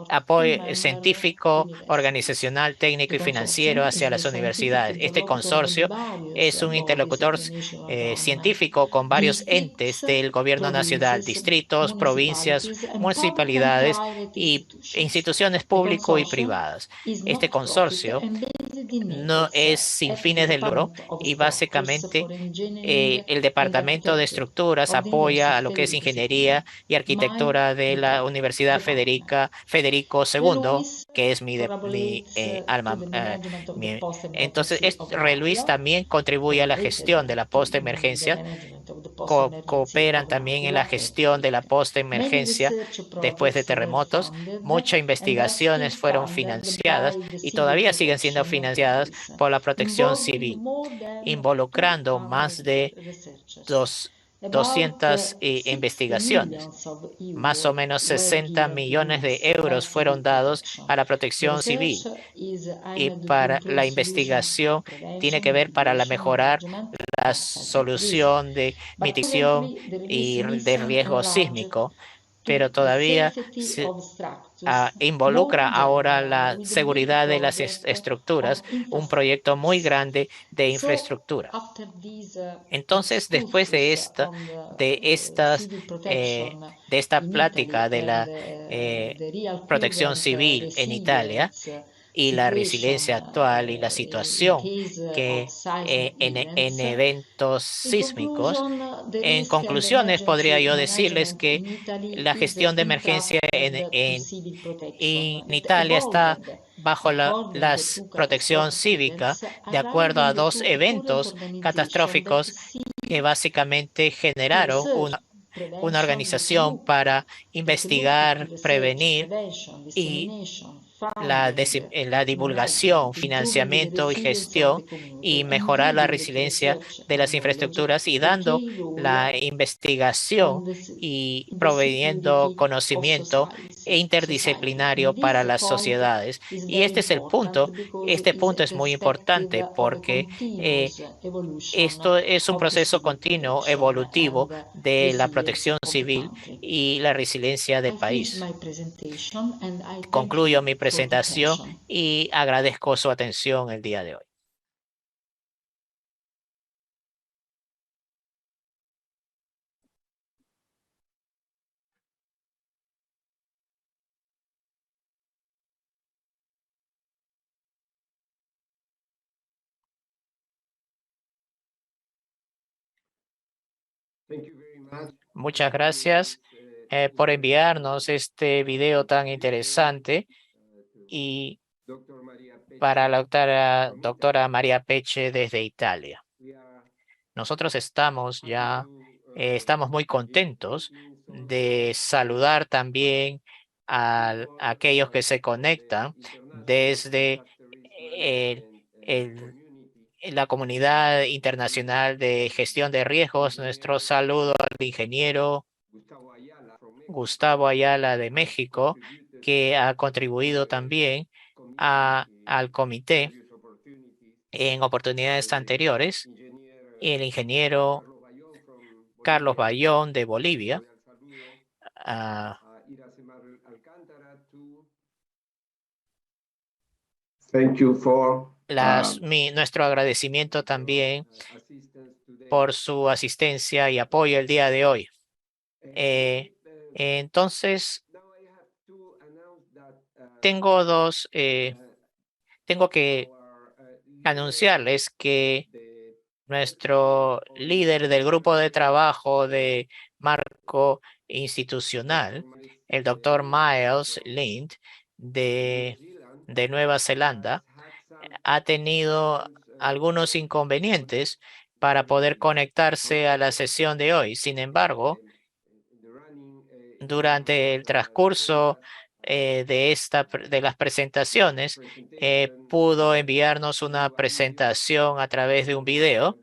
apoyo científico, organizacional, técnico y financiero hacia las universidades. Este consorcio es un interlocutor científico con varios entes del gobierno nacional, distritos, provincias, municipalidades y instituciones públicas y privadas. Este consorcio no es sin fines de lucro y básicamente el Departamento de Estructuras apoya a lo que es ingeniería y arquitectura de la Universidad Federico II, que es mi alma. Entonces, RELUIS también contribuye a la gestión de la postemergencia, cooperan también en la gestión de la postemergencia después de terremotos. Muchas investigaciones fueron financiadas y todavía siguen siendo financiadas por la protección civil, involucrando más de 200 investigaciones. Más o menos 60 millones de euros fueron dados a la protección civil y para la investigación tiene que ver para mejorar la solución de mitigación y de riesgo sísmico, pero todavía involucra ahora la seguridad de las estructuras, un proyecto muy grande de infraestructura. Entonces, después de esta plática de la protección civil en Italia y la resiliencia actual y la situación que en eventos sísmicos, en conclusiones podría yo decirles que la gestión de emergencia en Italia está bajo la protección cívica de acuerdo a dos eventos catastróficos que básicamente generaron una organización para investigar, prevenir y la divulgación, financiamiento y gestión y mejorar la resiliencia de las infraestructuras y dando la investigación y proveyendo conocimiento interdisciplinario para las sociedades. Y este es el punto. Este punto es muy importante porque esto es un proceso continuo, evolutivo de la protección civil y la resiliencia del país. Concluyo mi presentación y agradezco su atención el día de hoy. Muchas gracias por enviarnos este video tan interesante y para la doctora María Peche desde Italia. Nosotros estamos muy contentos de saludar también a aquellos que se conectan desde el- el- la comunidad internacional de gestión de riesgos. Nuestro saludo al ingeniero Gustavo Ayala de México, que ha contribuido también al comité en oportunidades anteriores, y el ingeniero Carlos Bayón de Bolivia. ah, Thank you for Nuestro agradecimiento también por su asistencia y apoyo el día de hoy. Entonces, tengo que anunciarles que nuestro líder del grupo de trabajo de marco institucional, el doctor Miles Lind de Nueva Zelanda ha tenido algunos inconvenientes para poder conectarse a la sesión de hoy. Sin embargo, durante el transcurso de las presentaciones, pudo enviarnos una presentación a través de un video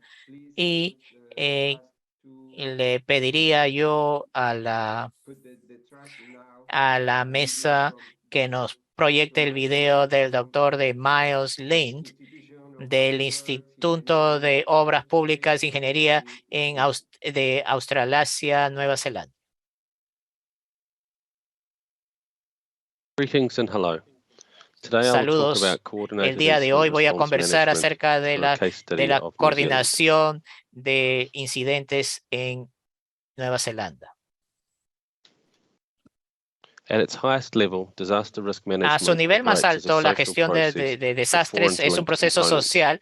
y le pediría yo a la mesa que nos proyecte el video del doctor de Miles Lind del Instituto de Obras Públicas e Ingeniería de Australasia, Nueva Zelanda. Greetings and hello. Today I'll talk Saludos. about El coordinated día de hoy incident voy a response conversar management acerca de for a case study la of New Zealand. coordinación de incidentes en Nueva Zelanda. At its highest level, disaster risk A management su nivel más operates as a alto, la social gestión process de with four desastres es un interlinked proceso components, social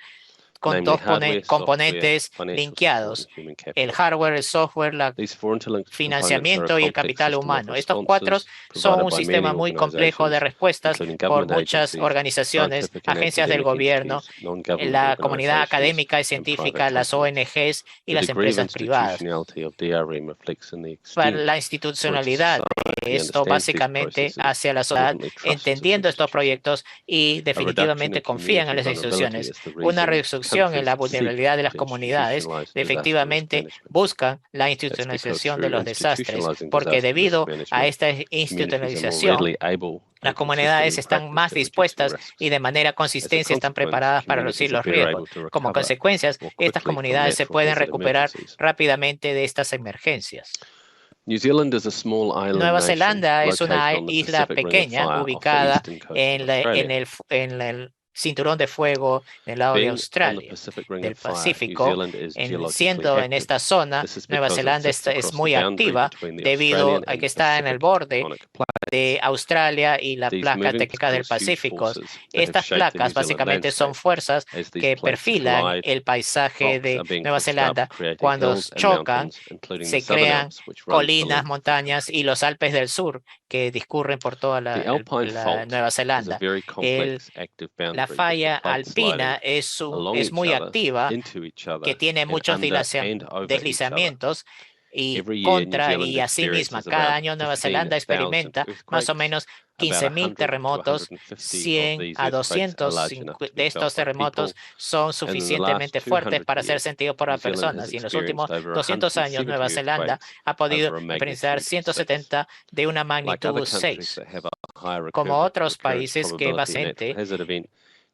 con namely dos hardware, componentes software, financial linkeados, support, and human el capital. hardware, el software, la These four interlinked components are a financiamiento y el complex capital system of humano. Estos cuatro responses son provided un by sistema many muy complejo de organizations, respuestas including por government muchas agencies, organizaciones, scientific and agencias del academic gobierno, entities, non-government la comunidad organizations, académica y and private científica, las companies. ONGs y The las degree of empresas privadas. institutionality of DRM reflects in the Para extent la to which institucionalidad society de esto understands these básicamente processes hacia la and sociedad, ultimately trusts entendiendo its estos institutions. proyectos y A reduction definitivamente in confían en community las vulnerability instituciones. is the Una reason reducción en la countries seek vulnerabilidad de las to comunidades institutionalize disaster risk efectivamente management. buscan la That's because institucionalización de through los desastres, institutionalizing porque disaster risk debido a management, esta communities are more institucionalización, readily able las and comunidades consistently están practice más at reducing dispuestas y risks. de manera As a consistente están consequence, preparadas para reducir communities are los better riesgos. able to Como recover consecuencias, more estas quickly from comunidades se natural pueden hazard recuperar emergencies. rápidamente de estas emergencias. New Zealand is a small island Nueva nation Zelanda es una located on the isla Pacific Ring of pequeña Fire off the ubicada eastern coast of en Australia. el cinturón de fuego del lado de Being on the Australia, Pacific Ring del of Fire, New Pacífico. Zealand is geologically Siendo en active. esta zona, This is Nueva because it Zelanda sits es across the muy boundary activa between the debido Australian a and que está en el Pacific borde tectonic de plates. Australia y la These placa moving tectónica del cause huge Pacífico. forces that have Estas shaped the New placas Zealand básicamente son landscape. fuerzas As these que plates perfilan collide, el paisaje rocks de are being Nueva pushed up, Zelanda. creating Cuando hills and chocan, mountains, including the se Southern crean Alps, which runs the colinas, length of the montañas country. y los Alpes del Sur que discurren por toda The Alpine la Fault Nueva is a Zelanda. very complex active La boundary with the falla plates sliding alpina along es each muy other, activa, into each que other, tiene and muchos under and over each other. deslizamientos y Every year, New contra Zealand y así misma. experiences Cada about año Nueva Zelanda 15,000 experimenta más o earthquakes. menos About 15.000 100 to terremotos. 150 of 100 these a earthquakes are large enough 200 to de be felt estos by people. terremotos son And in the last suficientemente fuertes 200 para ser years, sentidos por New las Zealand has personas. Y en los últimos experienced over 200 años, 170 Nueva Zelanda earthquakes ha podido over a experimentar magnitude of 6. 170 de una Like other magnitud countries 6. that have a higher Como otros recurrence países que probability of natural básicamente hazard event,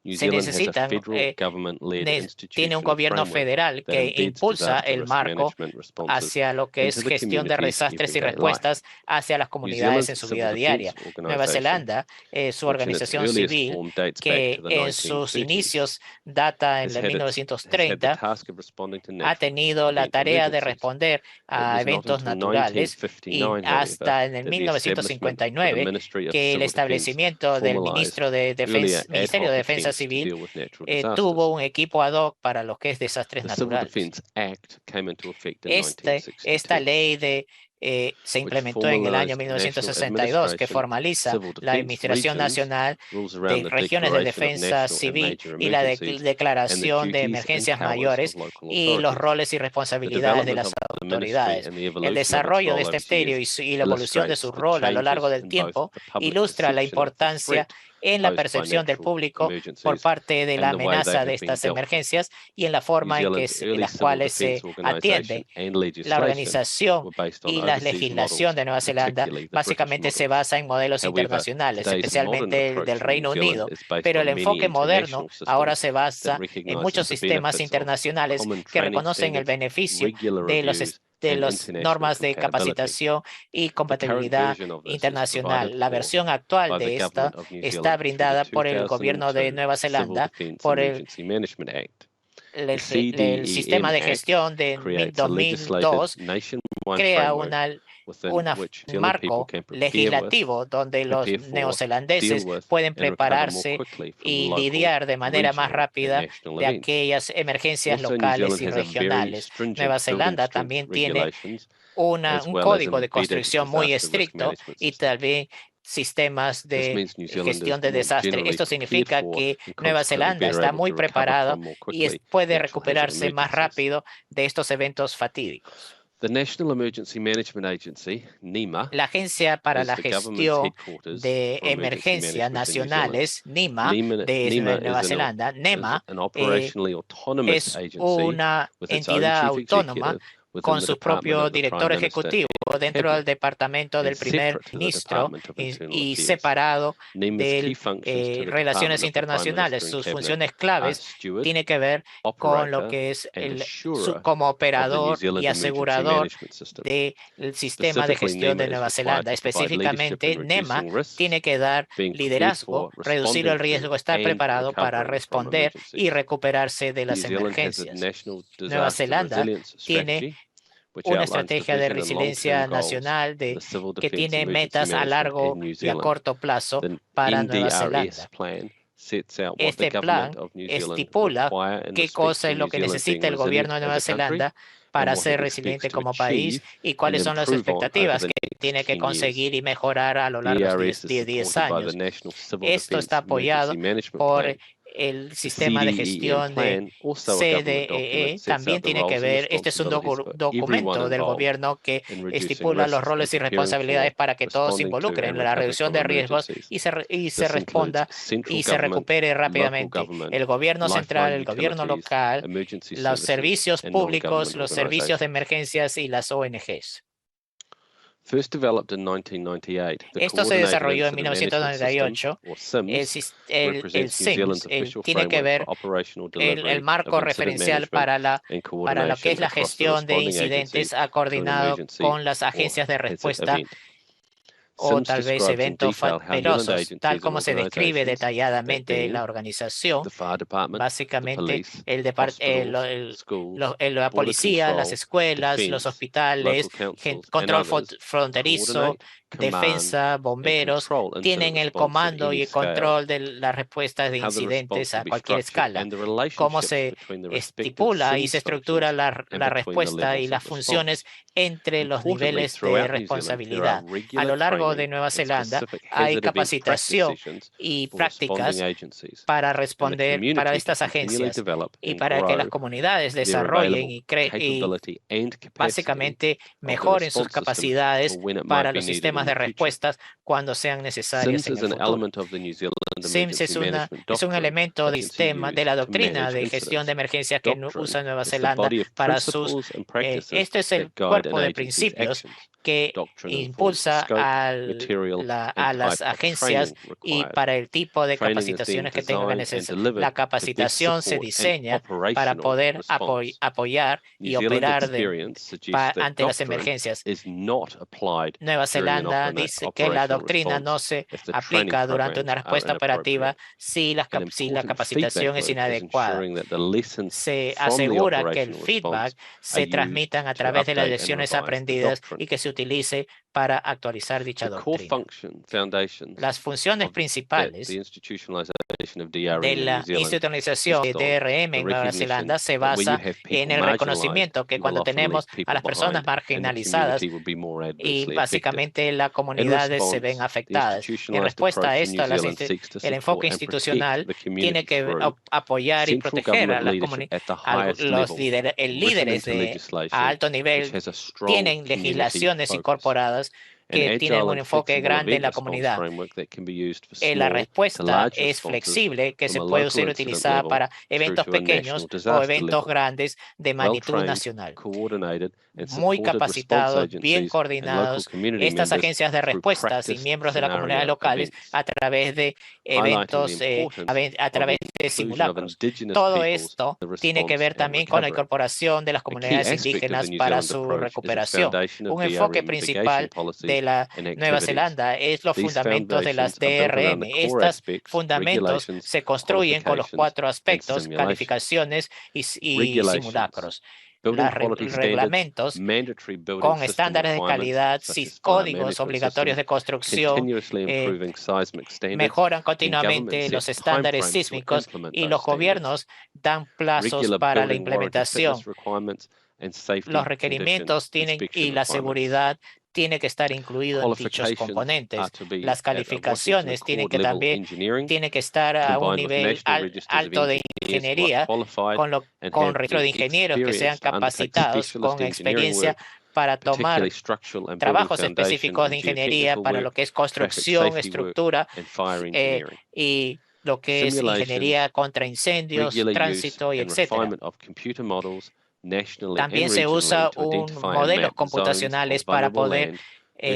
New se Zealand has a necesitan, federal government-led tiene un institutional gobierno framework federal that que embeds impulsa disaster el risk marco management responses hacia lo que into es the gestión de community's desastres y everyday life. respuestas hacia las New comunidades en Zealand's su Civil vida Defence diaria. Nueva Organisation, Zelanda, su which in its organización earliest civil, form dates back que to the en sus 1930s, inicios data en has el had the 1930, task of responding to ha natural tenido la event tarea de emergencies. responder It a was not eventos until naturales y 1959, however, hasta en el that the establishment of the 1959 Ministry of que el Civil Defence establecimiento del formalized earlier ad Ministerio hoc de Defensa attempts to Civil deal with natural tuvo disasters. un equipo ad hoc para lo que es desastres The Civil naturales. Defence Act came into effect in Esta 1962, ley se which implementó en el año formalized national 1962, que administration, formaliza civil la defence Administración regions, Nacional rules de around the Regiones de declaration of Defensa national and Civil major y la emergencies, and the declaración de duties and emergencias powers mayores of local y los authorities. roles y The responsabilidades de development las of the ministry autoridades. and the El evolution of its desarrollo de role este over the years ministerio y la evolución de su illustrates the rol a lo largo changes del in both tiempo the public ilustra la perception of the importancia threat en la posed by percepción del natural público por emergencies parte de la and the way they amenaza de have been estas dealt with. emergencias y en la New forma en Zealand's early las civil cuales defence se organisation atiende. and La legislation organización were based on y la overseas legislación models, de Nueva Zelanda particularly the British básicamente se models. basa en modelos However, internacionales, today's modern especialmente el del approach in New Reino Zealand Unido, is based pero el on many enfoque moderno international ahora systems se that basa en recognises muchos the sistemas benefits of internacionales common que training reconocen el standards, beneficio regular de reviews, de and las international normas de compatibility. capacitación y The current compatibilidad version of this is provided internacional. La for versión actual by the de esta Government of New está Zealand through the brindada por el gobierno de 2002 Nueva Civil Zelanda, Defence por el Emergency Management Act. el sistema de gestión de creates a legislated 2002 nationwide crea framework within un which New Zealand people marco can prepare with, legislativo donde los prepare for, neozelandeses deal with, pueden and recover more prepararse quickly from y local, lidiar de manera más regional, and rápida national de events. aquellas emergencias Also, New locales Zealand y has a very regionales. stringent Nueva building Zelanda strength también tiene regulations, un as well as código an de embedded construcción muy disaster risk estricto management y system. también sistemas This de means New Zealand is gestión de more desastre. generally Esto prepared significa for que and Nueva consequently Zelanda better está able muy to recover preparado from more y quickly puede natural hazard recuperarse más emergencies. rápido de estos eventos fatídicos. The National Emergency Management Agency, NEMA, La Agencia para is la the government's Gestión headquarters de for emergency Emergencias management in New Zealand. Nacionales, NEMA, de NEMA Nueva is Zelanda, is NEMA, an operationally autonomous es agency una with its own entidad chief autónoma executive within con the su department propio of the Prime director Minister ejecutivo and dentro del Cabinet, departamento del and primer separate to the ministro Department of Internal y Affairs. separado NEMA's key de functions to the relaciones Department of the Prime internacionales. Minister and Sus Cabinet funciones are claves steward, tiene que ver con lo operator, que es and assurer como of the New operador y Zealand Emergency asegurador Management System. del sistema de Specifically, gestión NEMA de is Nueva required Zelanda. to provide leadership in Específicamente, NEMA reducing risks, tiene que dar being prepared liderazgo, for, reducir el responding to, riesgo, estar and preparado para recovering from responder y emergencies. recuperarse de New las Zealand has a emergencias. national Nueva disaster Zelanda resilience tiene strategy, which una outlines the estrategia de vision and long-term resiliencia goals nacional for the civil que defence tiene emergency metas a management largo in New y a Zealand. corto plazo The para Nueva NDRS Zelanda. plan sets out what the Este plan government of New Zealand estipula require in qué respect cosa to es New lo que Zealand being necesita el gobierno resilient de as Nueva a country Zelanda and para what ser it expects resiliente to como país achieve y and cuáles son las improve on over expectativas the que next tiene que 10 years. conseguir y mejorar a lo The largo de ERS is 10 supported by the años. National Civil Esto Defence está apoyado Emergency Management por Plan. el The sistema de CDEM gestión de plan, also a government document, CDEE. sets También out the tiene que roles and ver, este es un responsibilities for everyone documento del involved gobierno que in reducing estipula los risks and roles y preparing responsabilidades for, para que todos se responding to, involucren and en la recovering reducción from de riesgos emergencies. y se This includes responda central y se government, recupere local rápidamente. government, El gobierno central, lifeline el gobierno utilities, local, emergency los services, servicios and públicos, non-government los servicios de organizations. emergencias y las ONGs. First developed in 1998, the Esto se Coordinated desarrolló en Incident Management System, 1998. or SIMS, El represents New SIMS Zealand's official tiene que framework for ver operational el delivery marco of incident referencial management para and lo que coordination es la across the gestión de responding incidentes agencies to an coordinado emergency con las or agencias de hazard respuesta event. o SIMS tal vez describes in eventos detail how New Zealand peligrosos, tal agencies and como se describe organizations, that detalladamente being la organización. the fire department, the Básicamente, police, el hospitals, schools, la border policía, las control, escuelas, los defence, hospitales, local councils, and control others fronterizo, coordinate, command, defensa, and bomberos, control incident tienen el response at comando any y el scale. control de las respuestas de How the response incidentes will a be cualquier structured escala. and the Cómo relationships se between the respective estipula y se SIMS estructura functions and la between the respuesta y levels las of response. funciones entre los Importantly, niveles de throughout New Zealand, there are responsabilidad. A regular lo largo de training Nueva and Zelanda specific hay hazard event practice capacitación sessions y for responding prácticas agencies, para and the responder para community to estas continually agencias develop y and para que las grow comunidades their desarrollen available y capability and capacity básicamente of the mejoren sus response system capacidades for when it might para be los needed sistemas in de the future. respuestas cuando sean necesarios SIMS en is el an futuro. element of the New Zealand SIMS emergency management es un doctrine elemento that del is sistema, de used la to doctrina manage de gestión de incidents. emergencias que Doctrine usa Nueva is the Zelanda body of para sus... principles and practices Este es el that guide cuerpo an de agency's principios actions. que Doctrine informs the impulsa scope, material, a and las type of agencias training y required. para el tipo de Training is then capacitaciones que tengan que designed and necesitar. delivered La to best capacitación se support an diseña para operational poder response. apoyar New y Zealand operar experience suggests that ante las doctrine emergencias. is not applied Nueva during an Zelanda dice que la operational doctrina no response se if the training aplica durante programs una are respuesta operativa inappropriate. si An la important capacitación feedback es loop is inadecuada. ensuring that the lessons Se from the asegura que el operational feedback response are se used transmitan a to través de las update and lecciones revise the aprendidas doctrine. y que se utilice para actualizar dicha The core doctrina. foundations Las funciones of the principales institutionalization of de DRM in la New Zealand institucionalización de is on DRM the en Nueva recognition Zelanda se that where you basa have en people el marginalized, reconocimiento que you will cuando often leave tenemos a people las personas behind, and the marginalizadas community will be more y adversely affected. básicamente las In comunidades se ven response, the afectadas. En institutionalized respuesta a approach in New esto, Zealand seeks to el enfoque support and protect institucional the tiene community que through apoyar y central proteger a government las leadership comunidades. at the highest level, written Líderes into a legislation, alto which nivel has a strong tienen community legislaciones focus. incorporadas An que tienen agile un and enfoque flexible grande en event la response comunidad. framework that can be used for La small to respuesta large es responses flexible, que from se a puede local ser incident utilizada level para through eventos to a national pequeños o disaster eventos level. grandes de magnitud Well-trained, nacional. coordinated, and Muy supported response capacitados, bien agencies and local coordinados, community estas members agencias de through respuestas y practice miembros de la comunidad scenario locales events, a través de highlighting the eventos, importance a of través the de inclusion of simulacros. indigenous Todo peoples esto in the tiene que response ver and también con la recovery. incorporación de las A key comunidades aspect of the indígenas New para Zealand su approach is its recuperación. foundation of Un enfoque DRM mitigation principal policies de la and Nueva activities. Zelanda es los These fundamentos de las foundations are built around DRM. the core Estos aspects, fundamentos regulations, se construyen con los qualifications, 4 and aspectos, simulations. calificaciones y Regulations. simulacros. Building Los quality standards, reglamentos mandatory building con system estándares de requirements, calidad, such as fire códigos management obligatorios de systems, construcción, continuously improving seismic standards, mejoran and continuamente government los set estándares timeframes to sísmicos implement y those los standards. gobiernos dan plazos Regular para la building warranty implementación. fitness requirements and safety Los condition requerimientos tienen inspection y la requirements. seguridad tiene que estar incluido en dichos Qualifications componentes. are to be Las at a Washington calificaciones tienen Accord que level también engineering, estar a un combined with nivel national registers of alto de engineers who are ingeniería qualified and con have registro the de ingenieros que sean experience to undertake capacitados specialist con engineering experiencia work, para particularly tomar structural and building trabajos foundation específicos de and ingeniería geotechnical para lo work, que es traffic construcción, safety work, estructura and fire eh, engineering. y lo que es Simulations, ingeniería contra incendios, regular use tránsito y and etcétera. refinement of computer models nationally and También se regionally usa to identify and modelos map zones of computacionales para vulnerable poder land,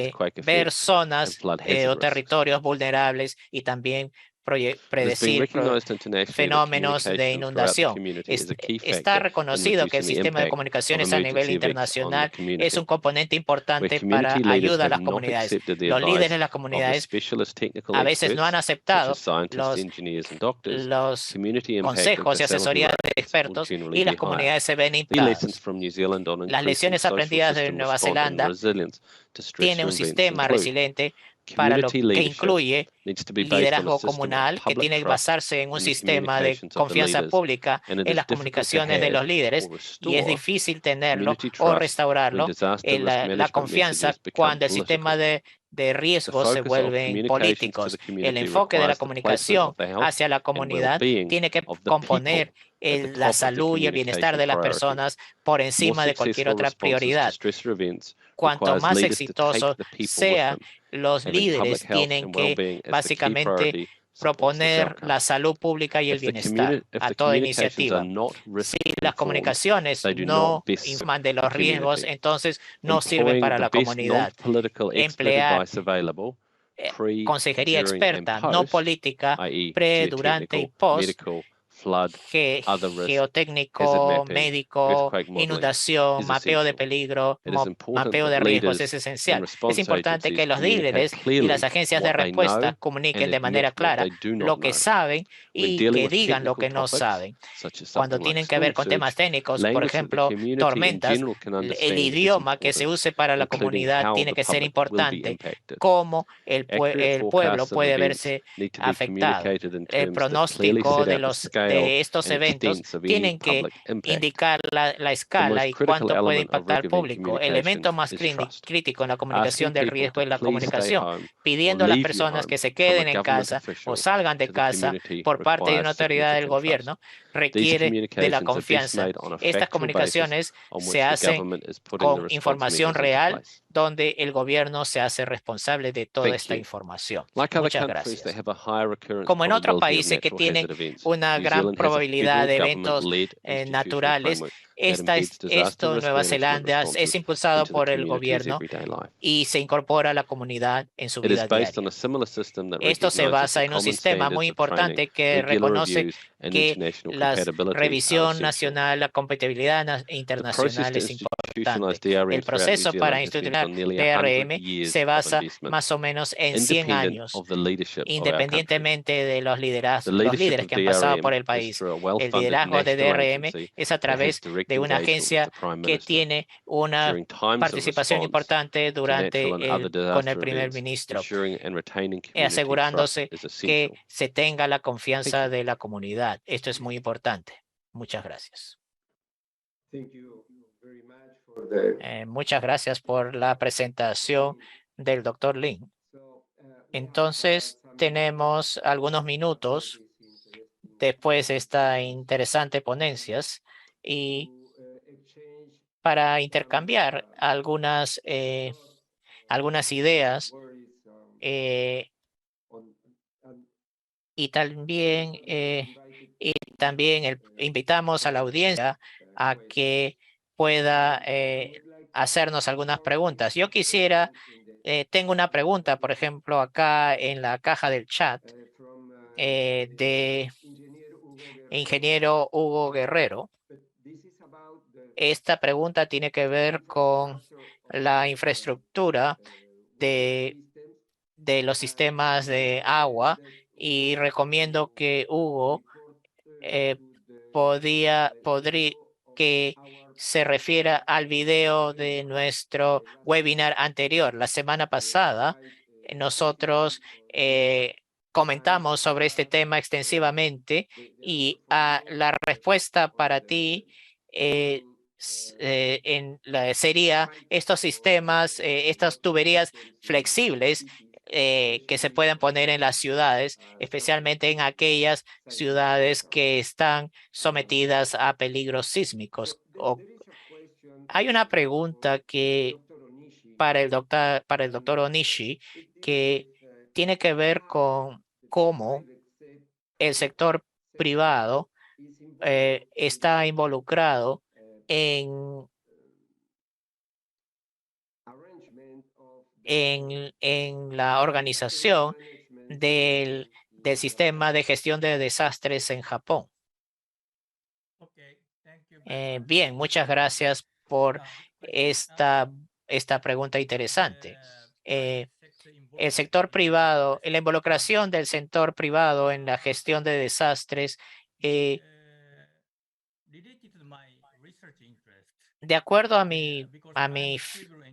earthquake ver effects, and zonas flood o hazard risks. territorios vulnerables y también It has been predecir recognized internationally that fenómenos de communication throughout the inundación. community is a key Está factor in reconocido que el reducing the sistema de impact of comunicaciones a nivel emergency events on the internacional es community. un componente Where importante para community leaders ayuda a have las not comunidades. accepted the Los líderes de advice las of the comunidades specialist technical a veces no han experts, such aceptado as scientists, los engineers, and doctors, los community impact and consejos y fatality asesorías de rates will expertos generally y be las higher. comunidades se ven The lessons impactadas. from New Zealand on Las increasing lecciones social aprendidas de system Nueva response and Zelanda resilience to stress tiene un events sistema include resiliente para lo community que leadership incluye needs to be based on a liderazgo system of comunal que public tiene que trust basarse en un in the sistema de communications of the confianza leaders, pública and it en is las difficult to comunicaciones de have los líderes or y es restore difícil tenerlo community o trust when restaurarlo disaster en risk la management confianza messages become cuando el sistema political. de The riesgos se focus of vuelven communications to the políticos. El community enfoque de la requires the placement comunicación of the health hacia la and comunidad well-being tiene que of the componer people at the la top of the salud y el bienestar communication de las priority. personas por More encima de cualquier successful otra responses to prioridad. stressor events Cuanto requires más leaders to take exitoso the people with sea, them, los having public líderes health tienen and que well-being as the key básicamente priority supports this proponer outcome. la salud pública y el bienestar If a the toda communications are iniciativa. not Si risk las informed, comunicaciones they do no not best informan de the los riesgos, community. entonces no sirven Employing para the la best comunidad. non-political expert Emplear advice available pre, consejería during, and experta, no post, política, i.e. pre, durante y geotechnical, post, medical, flood, other risk, hazard geotécnico, mapping, médico, earthquake modeling inundación, is mapeo de essential. peligro, It is important mapeo that de riesgos leaders es and esencial. Es response importante que agencies los communicate líderes y clearly las agencias de what they respuesta know and comuniquen de manera admit what clara they do lo not que know. saben When y dealing que with digan lo technical que no topics, saben. such as Cuando something like tienen que ver storm con temas surge, técnicos, por language that the ejemplo, community in tormentas, general can el understand is idioma que se important, use para la including comunidad how tiene the que ser public will be importante, impacted. cómo Accurate el pueblo forecasts of puede events verse need to be afectado. communicated in El terms that clearly pronóstico set out the scale de estos and eventos extents of any tienen que public impact. indicar la The escala most y critical cuánto puede element of impactar al risk event público. El elemento communications más is trust. crítico en la Asking comunicación del people riesgo to es la please stay comunicación, home or pidiendo a las leave your personas que home se from a queden en government casa o official salgan de to the casa community por parte de una requires autoridad del significant trust. gobierno These requiere de la communications are best confianza. made on a Estas factual basis comunicaciones on se which the hacen government is putting the con response información measures into real place. donde el gobierno se hace responsable de toda Thank esta you. información. Like other Muchas countries that gracias. have a higher recurrence Como en otros probability of países que natural tienen hazard events, una New gran Zealand has a probabilidad federal de eventos government-led institutional naturales, framework that embeds disaster esto en risk Nueva management Zelanda es responses impulsado into the por el community's gobierno everyday life. y se incorpora a la comunidad en su It is vida based on diaria. a similar system that Esto se recognizes basa the en un common sistema muy standards of training, importante que regular reconoce reviews, and que international la compatibility are revisión essential. nacional, la compatibilidad The process internacional to es institutionalize importante. DRM El throughout New proceso para Zealand has been institucionalizar on nearly 100 DRM years se of basa investment, más o menos en 100 independent años, of the leadership of our country. independientemente de los The los leadership líderes of que han pasado por DRM el is país. through a El well-funded liderazgo de national DRM agency es a that has través direct de una engagement with agencia the Prime que Minister. tiene una During times of participación response importante to natural and other con el disaster primer events, ministro, ensuring and retaining community trust asegurándose is que essential. se tenga la Thank confianza you. de la comunidad. Esto es muy importante. Muchas gracias. Thank you very much for the. Muchas gracias por la presentación del doctor Lin. Entonces, tenemos algunos minutos después de esta interesante ponencias y para intercambiar algunas ideas y también invitamos a la audiencia a que pueda hacernos algunas preguntas. Yo quisiera, tengo una pregunta, por ejemplo, acá en la caja del chat de ingeniero Hugo Guerrero. Esta pregunta tiene que ver con la infraestructura de los sistemas de agua, y recomiendo que Hugo podría que se refiera al video de nuestro webinar anterior. La semana pasada, nosotros comentamos sobre este tema extensivamente, y la respuesta para ti sería estos sistemas, estas tuberías flexibles que se pueden poner en las ciudades, especialmente en aquellas ciudades que están sometidas a peligros sísmicos. Hay una pregunta que para el doctor Onishi, que tiene que ver con cómo el sector privado está involucrado en la organización del sistema de gestión de desastres en Japón. Bien, muchas gracias por esta pregunta interesante. El sector privado, la involucración del sector privado en la gestión de desastres, de acuerdo a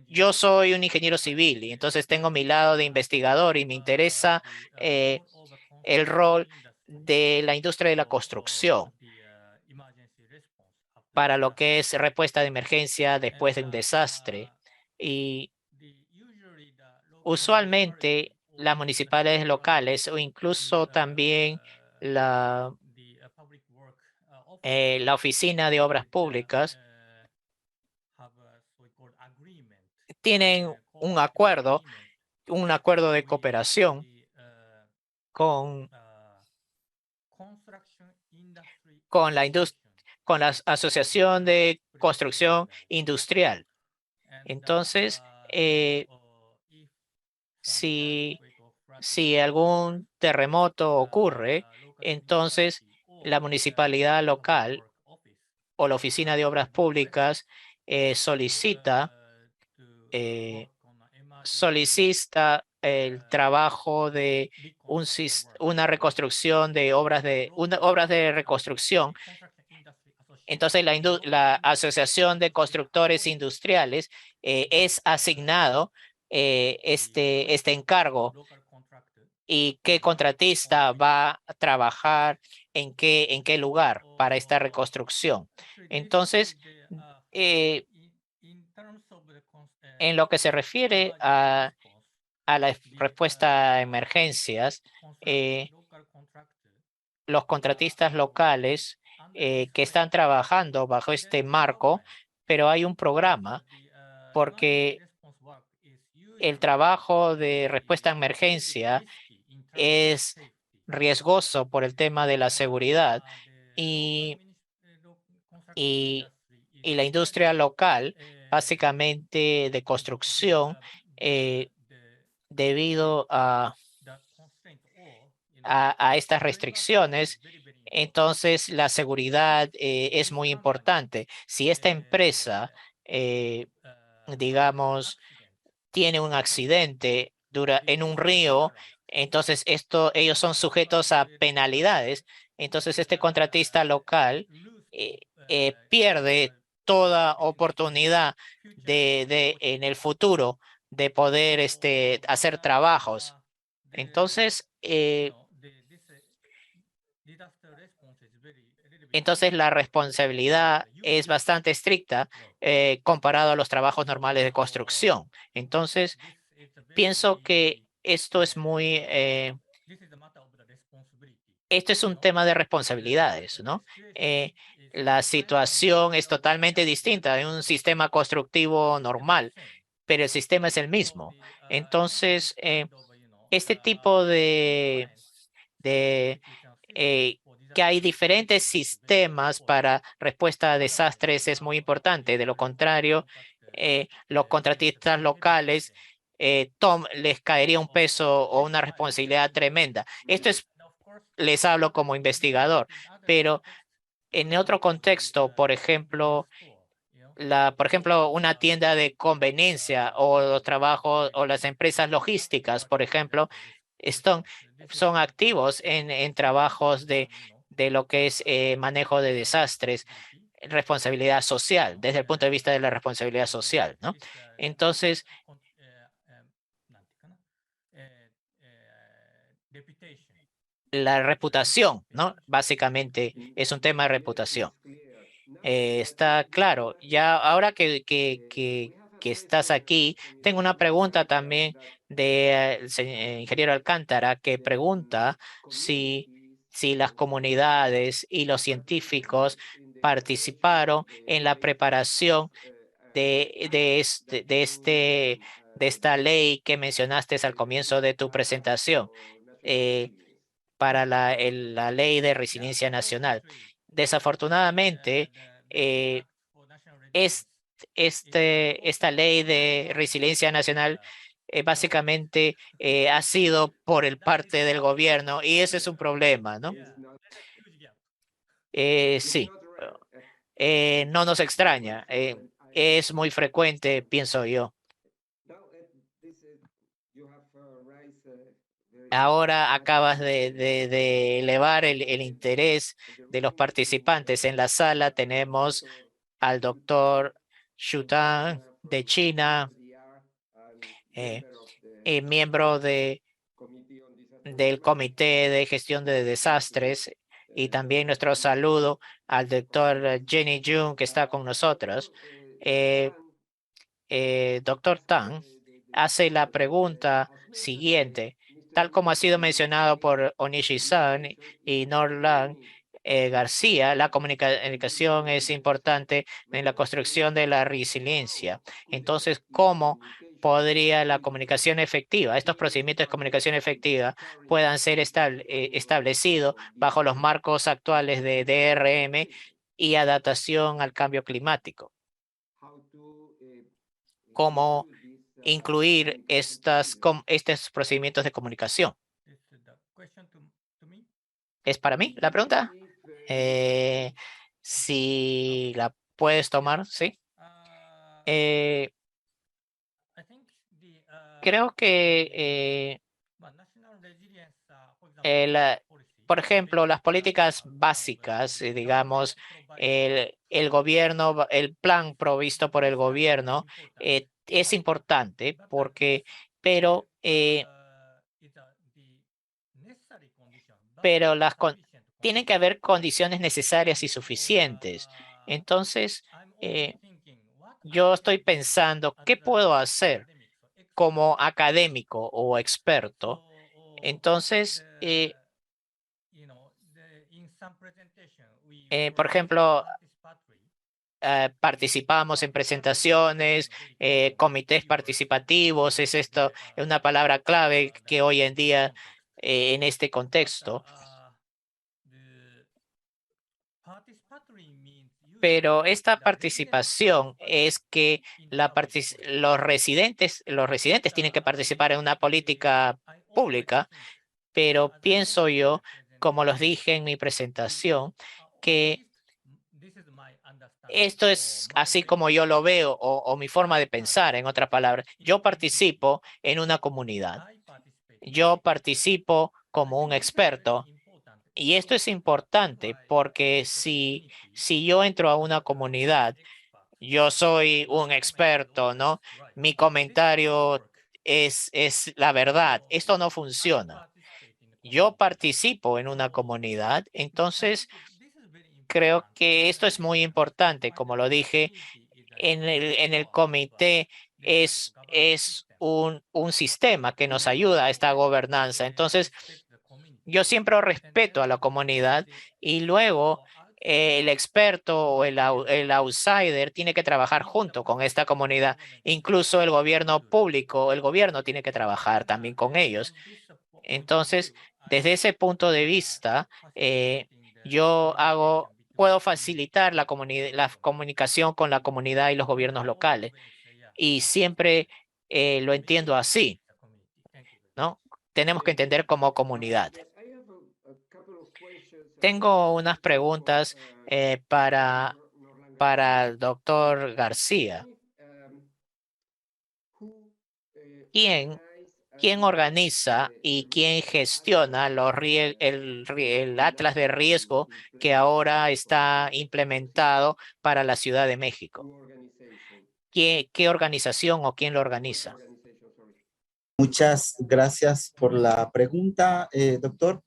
yo soy un ingeniero civil y entonces tengo mi lado de investigador y me interesa el rol de la industria de la construcción para lo que es respuesta de emergencia después de un desastre. Y usualmente las municipalidades locales o incluso también la oficina de obras públicas tienen un acuerdo de cooperación con la Asociación de Construcción Industrial. Entonces, si algún terremoto ocurre, entonces la municipalidad local o la oficina de obras públicas solicita el trabajo de una reconstrucción de obras de reconstrucción. Entonces, la Asociación de Constructores Industriales es asignado este encargo, y qué contratista va a trabajar en qué lugar para esta reconstrucción. Entonces, en lo que se refiere a la respuesta a emergencias, los contratistas locales que están trabajando bajo este marco, pero hay un programa porque el trabajo de respuesta a emergencia es riesgoso por el tema de la seguridad, y la industria local, básicamente de construcción, debido a estas restricciones, entonces la seguridad es muy importante. Si esta empresa, digamos, tiene un accidente en un río, entonces ellos son sujetos a penalidades. Entonces este contratista local pierde toda oportunidad en el futuro de poder hacer trabajos. Entonces, la responsabilidad es bastante estricta comparado a los trabajos normales de construcción. Entonces, pienso que esto es esto es un tema de responsabilidades, ¿no? La situación es totalmente distinta de un sistema constructivo normal, pero el sistema es el mismo. Entonces, este tipo que hay diferentes sistemas para respuesta a desastres es muy importante. De lo contrario, los contratistas locales les caería un peso o una responsabilidad tremenda. Les hablo como investigador, pero en otro contexto, por ejemplo, por ejemplo, una tienda de conveniencia o los trabajos o las empresas logísticas, por ejemplo, son activos en trabajos de lo que es manejo de desastres, responsabilidad social, desde el punto de vista de la responsabilidad social, ¿no? Entonces, la reputación, ¿no? Básicamente es un tema de reputación. Está claro. Ya ahora que estás aquí, tengo una pregunta también de ingeniero Alcántara que pregunta si las comunidades y los científicos participaron en la preparación de esta ley que mencionaste al comienzo de tu presentación. Para la ley de resiliencia nacional. Desafortunadamente, eh, es, esta ley de resiliencia nacional básicamente ha sido por el parte del gobierno y ese es un problema, ¿no? Sí, no nos extraña. Es muy frecuente, pienso yo. Ahora acabas de elevar el interés de los participantes. En la sala tenemos al doctor Xu Tang de China, eh, miembro del Comité de Gestión de Desastres, y también nuestro saludo al doctor Jenny Jung que está con nosotros. Eh, Doctor Tang hace la pregunta siguiente. Tal como ha sido mencionado por Onishi-san y Norland García, la comunicación es importante en la construcción de la resiliencia. Entonces, ¿cómo podría la comunicación efectiva, estos procedimientos de comunicación efectiva, puedan ser establecidos bajo los marcos actuales de DRM y adaptación al cambio climático? ¿Cómo incluir estos procedimientos de comunicación? ¿Es para mí la pregunta? Si la puedes tomar, ¿sí? Creo que, por ejemplo, las políticas básicas, digamos, el gobierno, el plan provisto por el gobierno es importante pero tienen que haber condiciones necesarias y suficientes. Entonces, yo estoy pensando, ¿qué puedo hacer como académico o experto? Entonces, por ejemplo, participamos en presentaciones, comités participativos, es una palabra clave que hoy en día en este contexto. Pero esta participación es que los residentes tienen que participar en una política pública, pero pienso yo, como los dije en mi presentación, que esto es así como yo lo veo o mi forma de pensar, en otras palabras. Yo participo en una comunidad. Yo participo como un experto. Y esto es importante porque si yo entro a una comunidad, yo soy un experto, ¿no? Mi comentario es la verdad. Esto no funciona. Yo participo en una comunidad, entonces creo que esto es muy importante. Como lo dije, en el comité es un sistema que nos ayuda a esta gobernanza. Entonces, yo siempre respeto a la comunidad y luego el experto o el outsider tiene que trabajar junto con esta comunidad. Incluso el gobierno público, el gobierno tiene que trabajar también con ellos. Entonces, desde ese punto de vista, puedo facilitar la comunicación con la comunidad y los gobiernos locales. Y siempre lo entiendo así, ¿no? Tenemos que entender como comunidad. Tengo unas preguntas para para el doctor García. ¿Quién organiza y quién gestiona el Atlas de riesgo que ahora está implementado para la Ciudad de México? ¿Qué organización o quién lo organiza? Muchas gracias por la pregunta, doctor.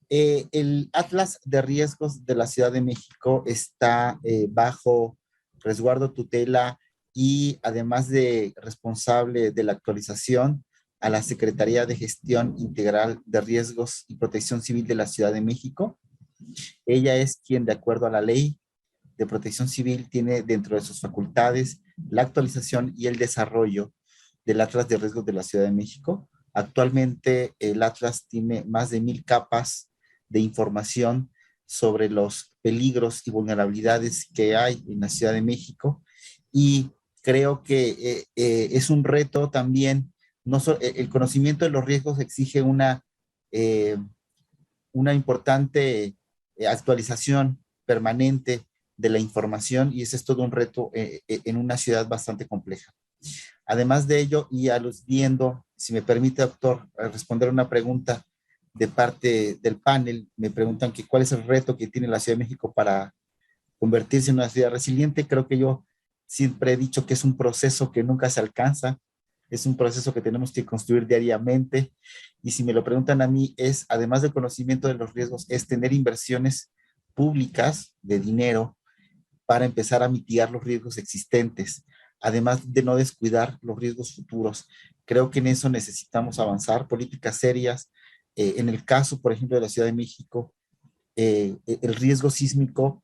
El Atlas de Riesgos de la Ciudad de México está bajo resguardo, tutela y además de responsable de la actualización a la Secretaría de Gestión Integral de Riesgos y Protección Civil de la Ciudad de México. Ella es quien, de acuerdo a la ley de protección civil, tiene dentro de sus facultades la actualización y el desarrollo del Atlas de Riesgos de la Ciudad de México. Actualmente el Atlas tiene más de 1000 capas de información sobre los peligros y vulnerabilidades que hay en la Ciudad de México, y creo que es un reto también. El conocimiento de los riesgos exige una importante actualización permanente de la información, y ese es todo un reto en una ciudad bastante compleja. Además de ello, y aludiendo, si me permite, doctor, responder una pregunta de parte del panel, me preguntan que cuál es el reto que tiene la Ciudad de México para convertirse en una ciudad resiliente. Creo que yo siempre he dicho que es un proceso que nunca se alcanza, es un proceso que tenemos que construir diariamente, y si me lo preguntan a mí, es, además del conocimiento de los riesgos, es tener inversiones públicas de dinero para empezar a mitigar los riesgos existentes, además de no descuidar los riesgos futuros. Creo que en eso necesitamos avanzar, políticas serias. En el caso, por ejemplo, de la Ciudad de México, el riesgo sísmico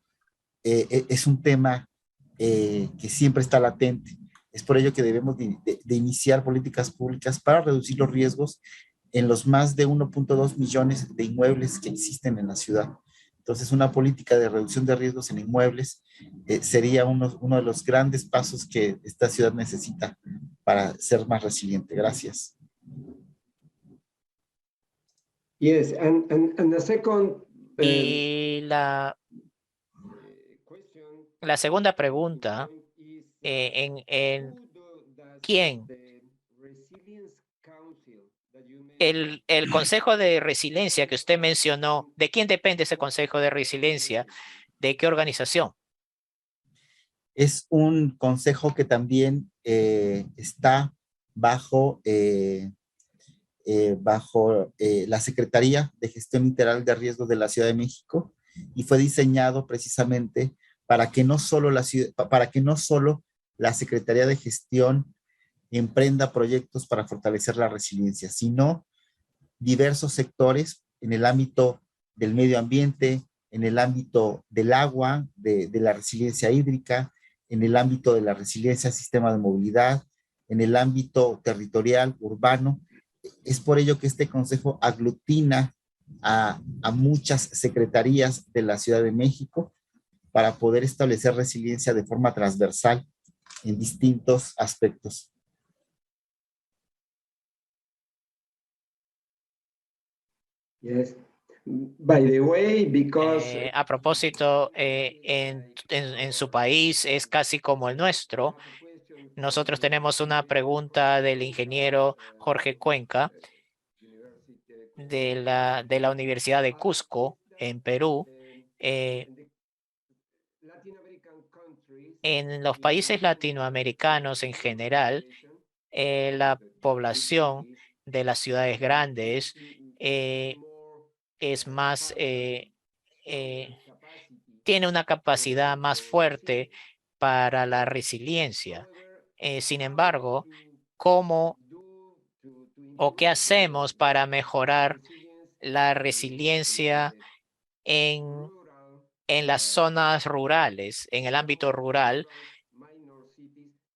es un tema que siempre está latente. Es por ello que debemos de iniciar políticas públicas para reducir los riesgos en los más de 1.2 millones de inmuebles que existen en la ciudad. Entonces, una política de reducción de riesgos en inmuebles sería uno de los grandes pasos que esta ciudad necesita para ser más resiliente. Gracias. Yes, and the second Y la segunda pregunta, ¿quién? El Consejo de Resiliencia que usted mencionó, ¿de quién depende ese Consejo de Resiliencia? ¿De qué organización? Es un consejo que también está bajo la Secretaría de Gestión Integral de Riesgos de la Ciudad de México, y fue diseñado precisamente para que no solo la Secretaría de Gestión emprenda proyectos para fortalecer la resiliencia, sino diversos sectores en el ámbito del medio ambiente, en el ámbito del agua, de la resiliencia hídrica, en el ámbito de la resiliencia al sistema de movilidad, en el ámbito territorial, urbano. Es por ello que este consejo aglutina a muchas secretarías de la Ciudad de México para poder establecer resiliencia de forma transversal en distintos aspectos. Yes. By the way, because A propósito, en su país es casi como el nuestro. Nosotros tenemos una pregunta del ingeniero Jorge Cuenca de la Universidad de Cusco, en Perú. En los países latinoamericanos en general, la población de las ciudades grandes es más, tiene una capacidad más fuerte para la resiliencia. Sin embargo, ¿cómo o qué hacemos para mejorar la resiliencia en las zonas rurales, en el ámbito rural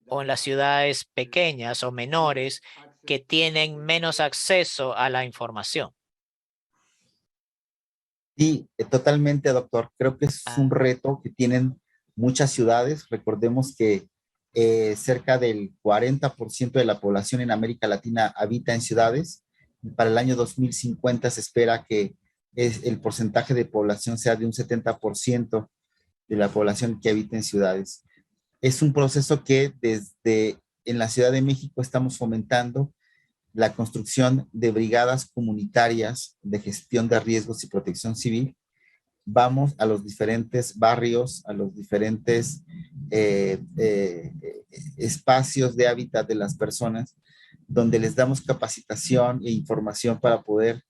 o en las ciudades pequeñas o menores que tienen menos acceso a la información? Sí, totalmente, doctor. Creo que es un reto que tienen muchas ciudades. Recordemos que cerca del 40% de la población en América Latina habita en ciudades. Para el año 2050 se espera que el porcentaje de población sea de un 70%. de la población que habita en ciudades. Es un proceso que desde en la Ciudad de México estamos fomentando la construcción de brigadas comunitarias de gestión de riesgos y protección civil. Vamos a los diferentes barrios, a los diferentes espacios de hábitat de las personas, donde les damos capacitación e información para poder,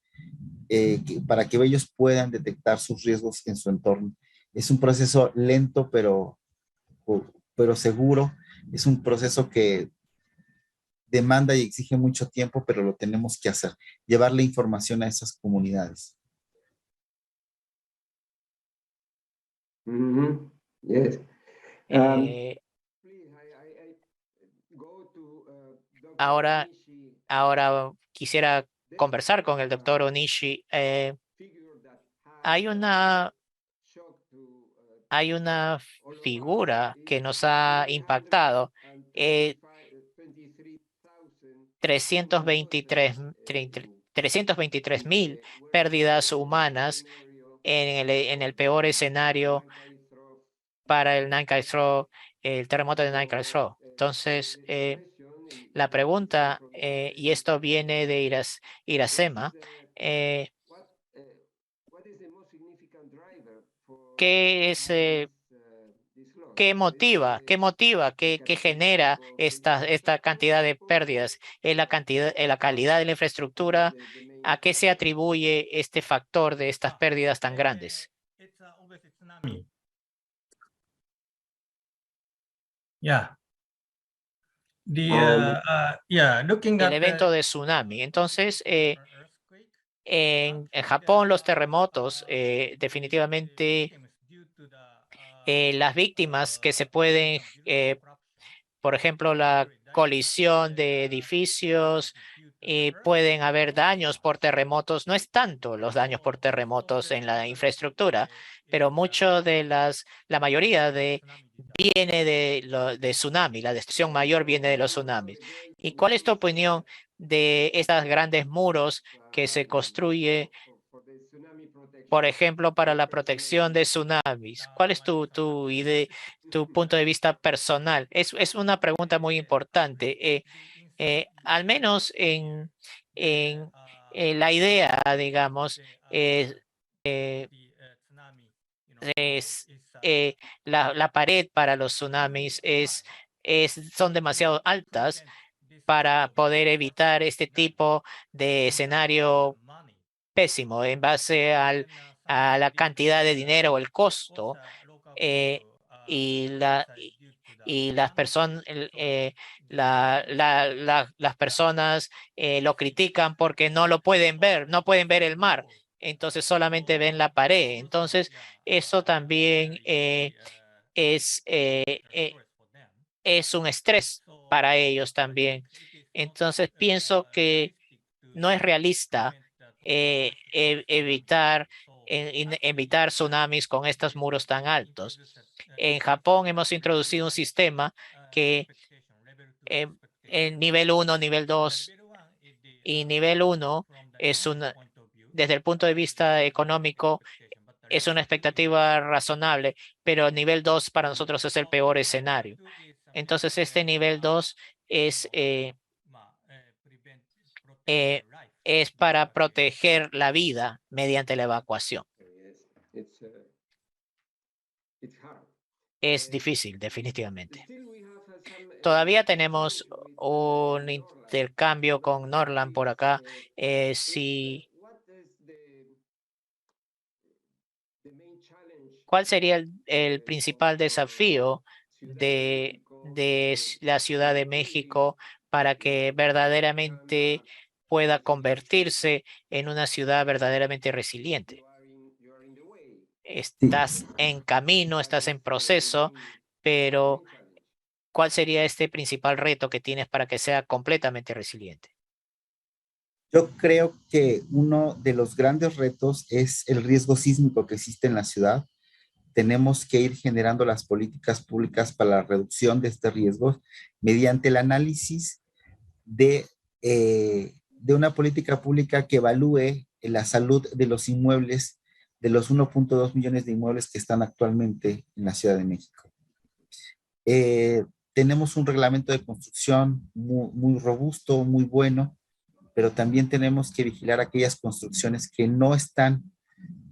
para que ellos puedan detectar sus riesgos en su entorno. Es un proceso lento, pero seguro. Es un proceso que demanda y exige mucho tiempo, pero lo tenemos que hacer, llevarle información a esas comunidades. Yes. Eh, ahora, ahora quisiera conversar con el doctor Onishi. Hay una figura que nos ha impactado. 323.000 pérdidas humanas en el peor escenario para el el terremoto de Nankai-Thro. Entonces, la pregunta, y esto viene de Iracema, ¿qué es, qué motiva, qué genera esta cantidad de pérdidas? ¿Es la calidad de la infraestructura? ¿A qué se atribuye este factor de estas pérdidas tan grandes? It's obviously tsunami. Yeah. Looking El at evento de tsunami. Entonces, earthquake, en Japón, los terremotos, definitivamente las víctimas que se pueden, por ejemplo, la colisión de edificios, pueden haber daños por terremotos. No es tanto los daños por terremotos en la infraestructura, pero la mayoría viene de tsunami. La destrucción mayor viene de los tsunamis. ¿Y cuál es tu opinión de estos grandes muros que se construye, por ejemplo, para la protección de tsunamis? ¿Cuál es tu idea, tu punto de vista personal? Es una pregunta muy importante. Al menos en la idea, digamos, la pared para los tsunamis son demasiado altas para poder evitar este tipo de escenario pésimo en base a la cantidad de dinero o el costo, y las personas las personas lo critican porque no lo pueden ver, no pueden ver el mar, entonces solamente ven la pared. Entonces eso también es un estrés para ellos también. Entonces pienso que no es realista evitar tsunamis con estos muros tan altos. En Japón hemos introducido un sistema que en nivel 1, nivel 2 y nivel 1 desde el punto de vista económico, es una expectativa razonable, pero nivel 2 para nosotros es el peor escenario. Entonces, este nivel 2 es para proteger la vida mediante la evacuación. Es difícil, definitivamente. Todavía tenemos un intercambio con Norland por acá. ¿Cuál sería el principal desafío de la Ciudad de México para que verdaderamente pueda convertirse en una ciudad verdaderamente resiliente? Estás en camino, estás en proceso, pero ¿cuál sería este principal reto que tienes para que sea completamente resiliente? Yo creo que uno de los grandes retos es el riesgo sísmico que existe en la ciudad. Tenemos que ir generando las políticas públicas para la reducción de este riesgo mediante el análisis de una política pública que evalúe la salud de los inmuebles de los 1.2 millones de inmuebles que están actualmente en la Ciudad de México. Tenemos un reglamento de construcción muy robusto, muy bueno, pero también tenemos que vigilar aquellas construcciones que no están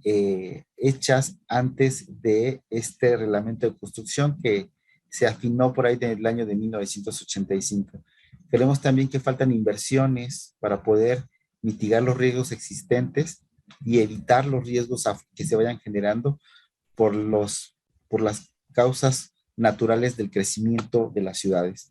hechas antes de este reglamento de construcción que se afinó por ahí del año de 1985. Creemos también que faltan inversiones para poder mitigar los riesgos existentes y evitar los riesgos que se vayan generando por las causas naturales del crecimiento de las ciudades.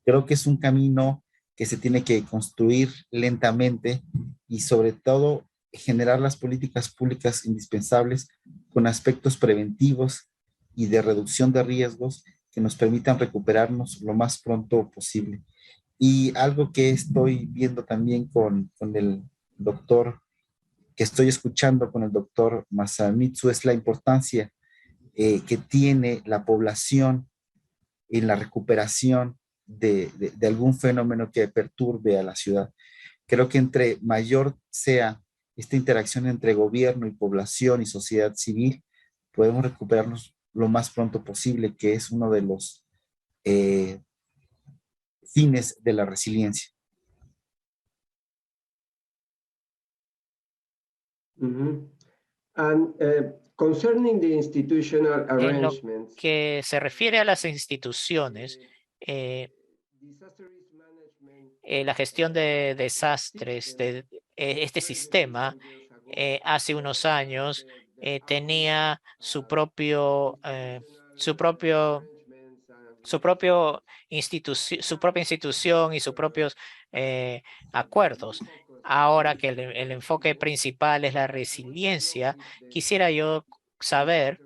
Creo que es un camino que se tiene que construir lentamente y sobre todo generar las políticas públicas indispensables con aspectos preventivos y de reducción de riesgos que nos permitan recuperarnos lo más pronto posible. Y algo que estoy viendo también con el doctor, que estoy escuchando con el doctor Masamitsu, es la importancia que tiene la población en la recuperación de algún fenómeno que perturbe a la ciudad. Creo que entre mayor sea esta interacción entre gobierno y población y sociedad civil, podemos recuperarnos lo más pronto posible, que es uno de los fines de la resiliencia. And concerning the institutional En lo arrangements, que se refiere a las instituciones, disaster risk management, la gestión de desastres, este sistema, hace unos años tenía su propia institución y sus propios acuerdos. Ahora que el enfoque principal es la resiliencia, quisiera yo saber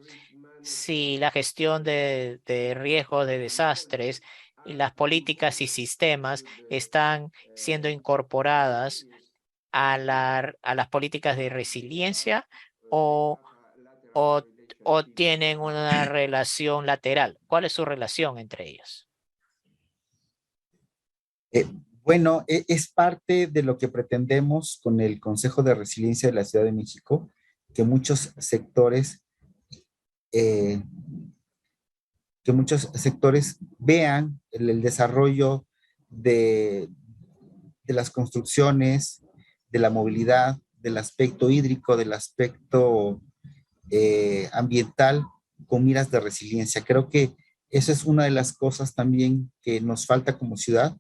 si la gestión de riesgos de desastres y las políticas y sistemas están siendo incorporadas a las políticas de resiliencia o, o, o tienen una relación lateral. ¿Cuál es su relación entre ellas? Bueno, es parte de lo que pretendemos con el Consejo de Resiliencia de la Ciudad de México, que muchos sectores vean el desarrollo de las construcciones, de la movilidad, del aspecto hídrico, del aspecto ambiental con miras de resiliencia. Creo que eso es una de las cosas también que nos falta como ciudad,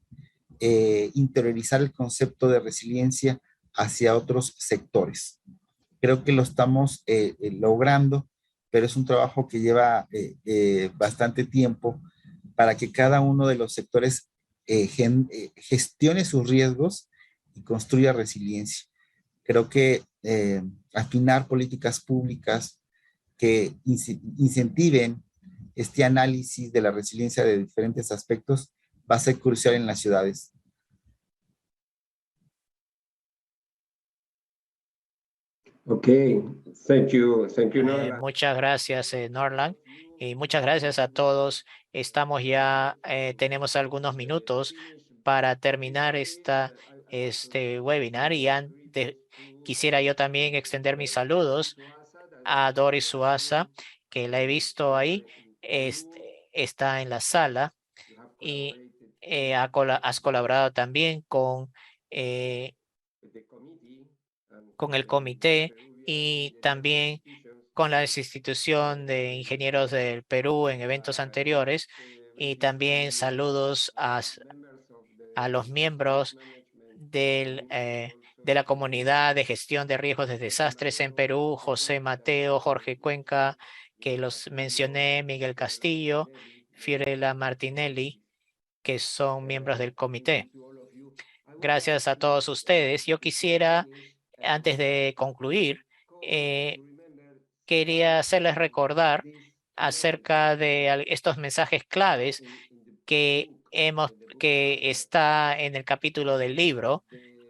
interiorizar el concepto de resiliencia hacia otros sectores. Creo que lo estamos logrando, pero es un trabajo que lleva bastante tiempo para que cada uno de los sectores gestione sus riesgos y construya resiliencia. Creo que afinar políticas públicas que incentiven este análisis de la resiliencia de diferentes aspectos va a ser crucial en las ciudades. Okay, thank you, Norland. Muchas gracias, Norland, y muchas gracias a todos. Estamos ya, tenemos algunos minutos para terminar este webinar y antes quisiera yo también extender mis saludos a Doris Suaza, que la he visto ahí, está en la sala y has colaborado también con el comité y también con la institución de ingenieros del Perú en eventos anteriores, y también saludos a los miembros de la comunidad de gestión de riesgos de desastres en Perú, José Mateo, Jorge Cuenca, que los mencioné, Miguel Castillo, Fiorella Martinelli, que son miembros del comité. Gracias a todos ustedes. Yo quisiera, antes de concluir, quería hacerles recordar acerca de estos mensajes claves que está en el capítulo del libro,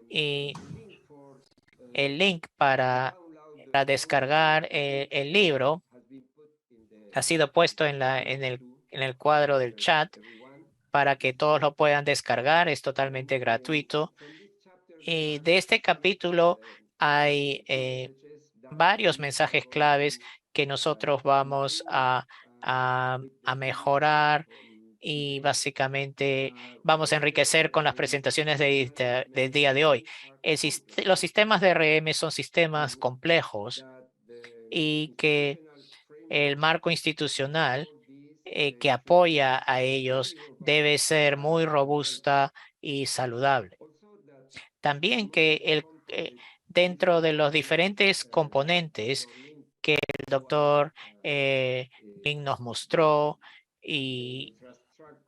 y el link para descargar el libro ha sido puesto en el cuadro del chat para que todos lo puedan descargar. Es totalmente gratuito. Y de este capítulo hay varios mensajes claves que nosotros vamos a mejorar y básicamente vamos a enriquecer con las presentaciones del día de hoy. Los sistemas de RM son sistemas complejos y que el marco institucional que apoya a ellos debe ser muy robusta y saludable. También que dentro de los diferentes componentes que el doctor Lin nos mostró y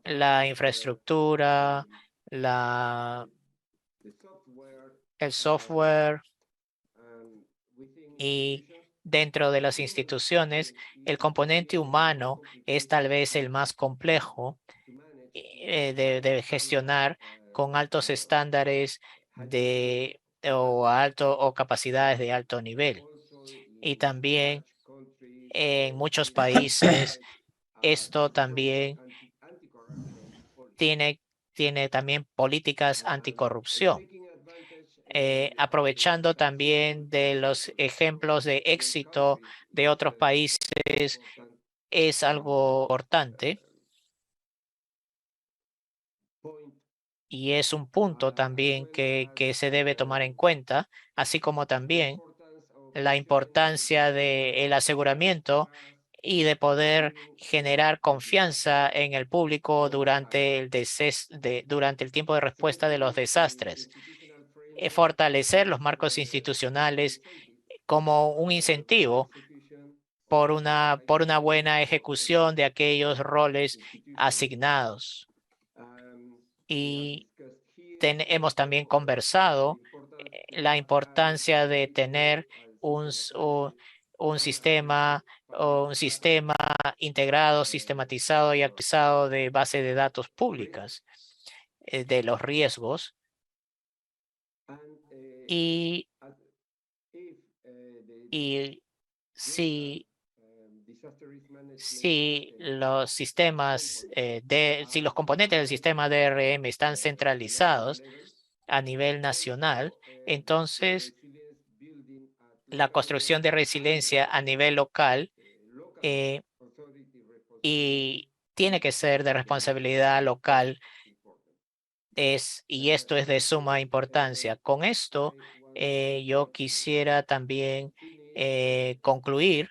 la infraestructura, el software y dentro de las instituciones, el componente humano es tal vez el más complejo de gestionar con altos estándares o capacidades de alto nivel. Y también en muchos países esto también tiene también políticas anticorrupción. Aprovechando también de los ejemplos de éxito de otros países es algo importante y es un punto también que se debe tomar en cuenta, así como también la importancia del aseguramiento y de poder generar confianza en el público durante durante el tiempo de respuesta de los desastres. Fortalecer los marcos institucionales como un incentivo por una buena ejecución de aquellos roles asignados. Y hemos también conversado la importancia de tener un sistema integrado, sistematizado y actualizado de base de datos públicas de los riesgos. Y si los sistemas si los componentes del sistema DRM están centralizados a nivel nacional, entonces la construcción de resiliencia a nivel local y tiene que ser de responsabilidad local y esto es de suma importancia. Con esto, yo quisiera también concluir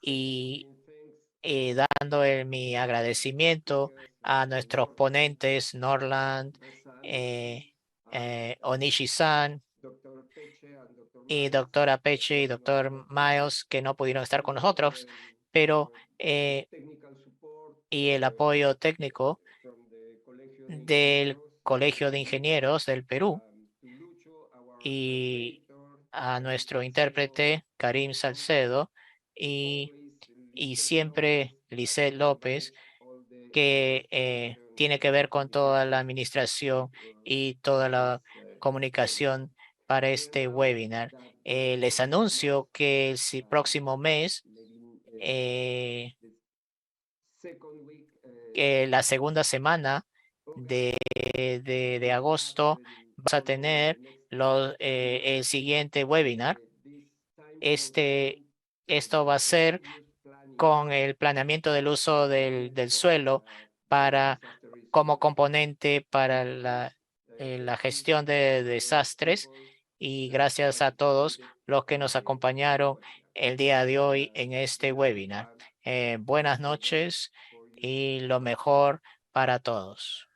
y dando mi agradecimiento a nuestros ponentes, Norland, Onishi-san y doctora Peche y doctor Miles, que no pudieron estar con nosotros, pero y el apoyo técnico del Colegio de Ingenieros del Perú y a nuestro intérprete Karim Salcedo y siempre Lisset López, que tiene que ver con toda la administración y toda la comunicación para este webinar. Les anuncio que el próximo mes, la segunda semana de agosto, vamos a tener el siguiente webinar. Esto va a ser con el planeamiento del uso del suelo como componente para la gestión de desastres. Y gracias a todos los que nos acompañaron el día de hoy en este webinar. Buenas noches y lo mejor para todos.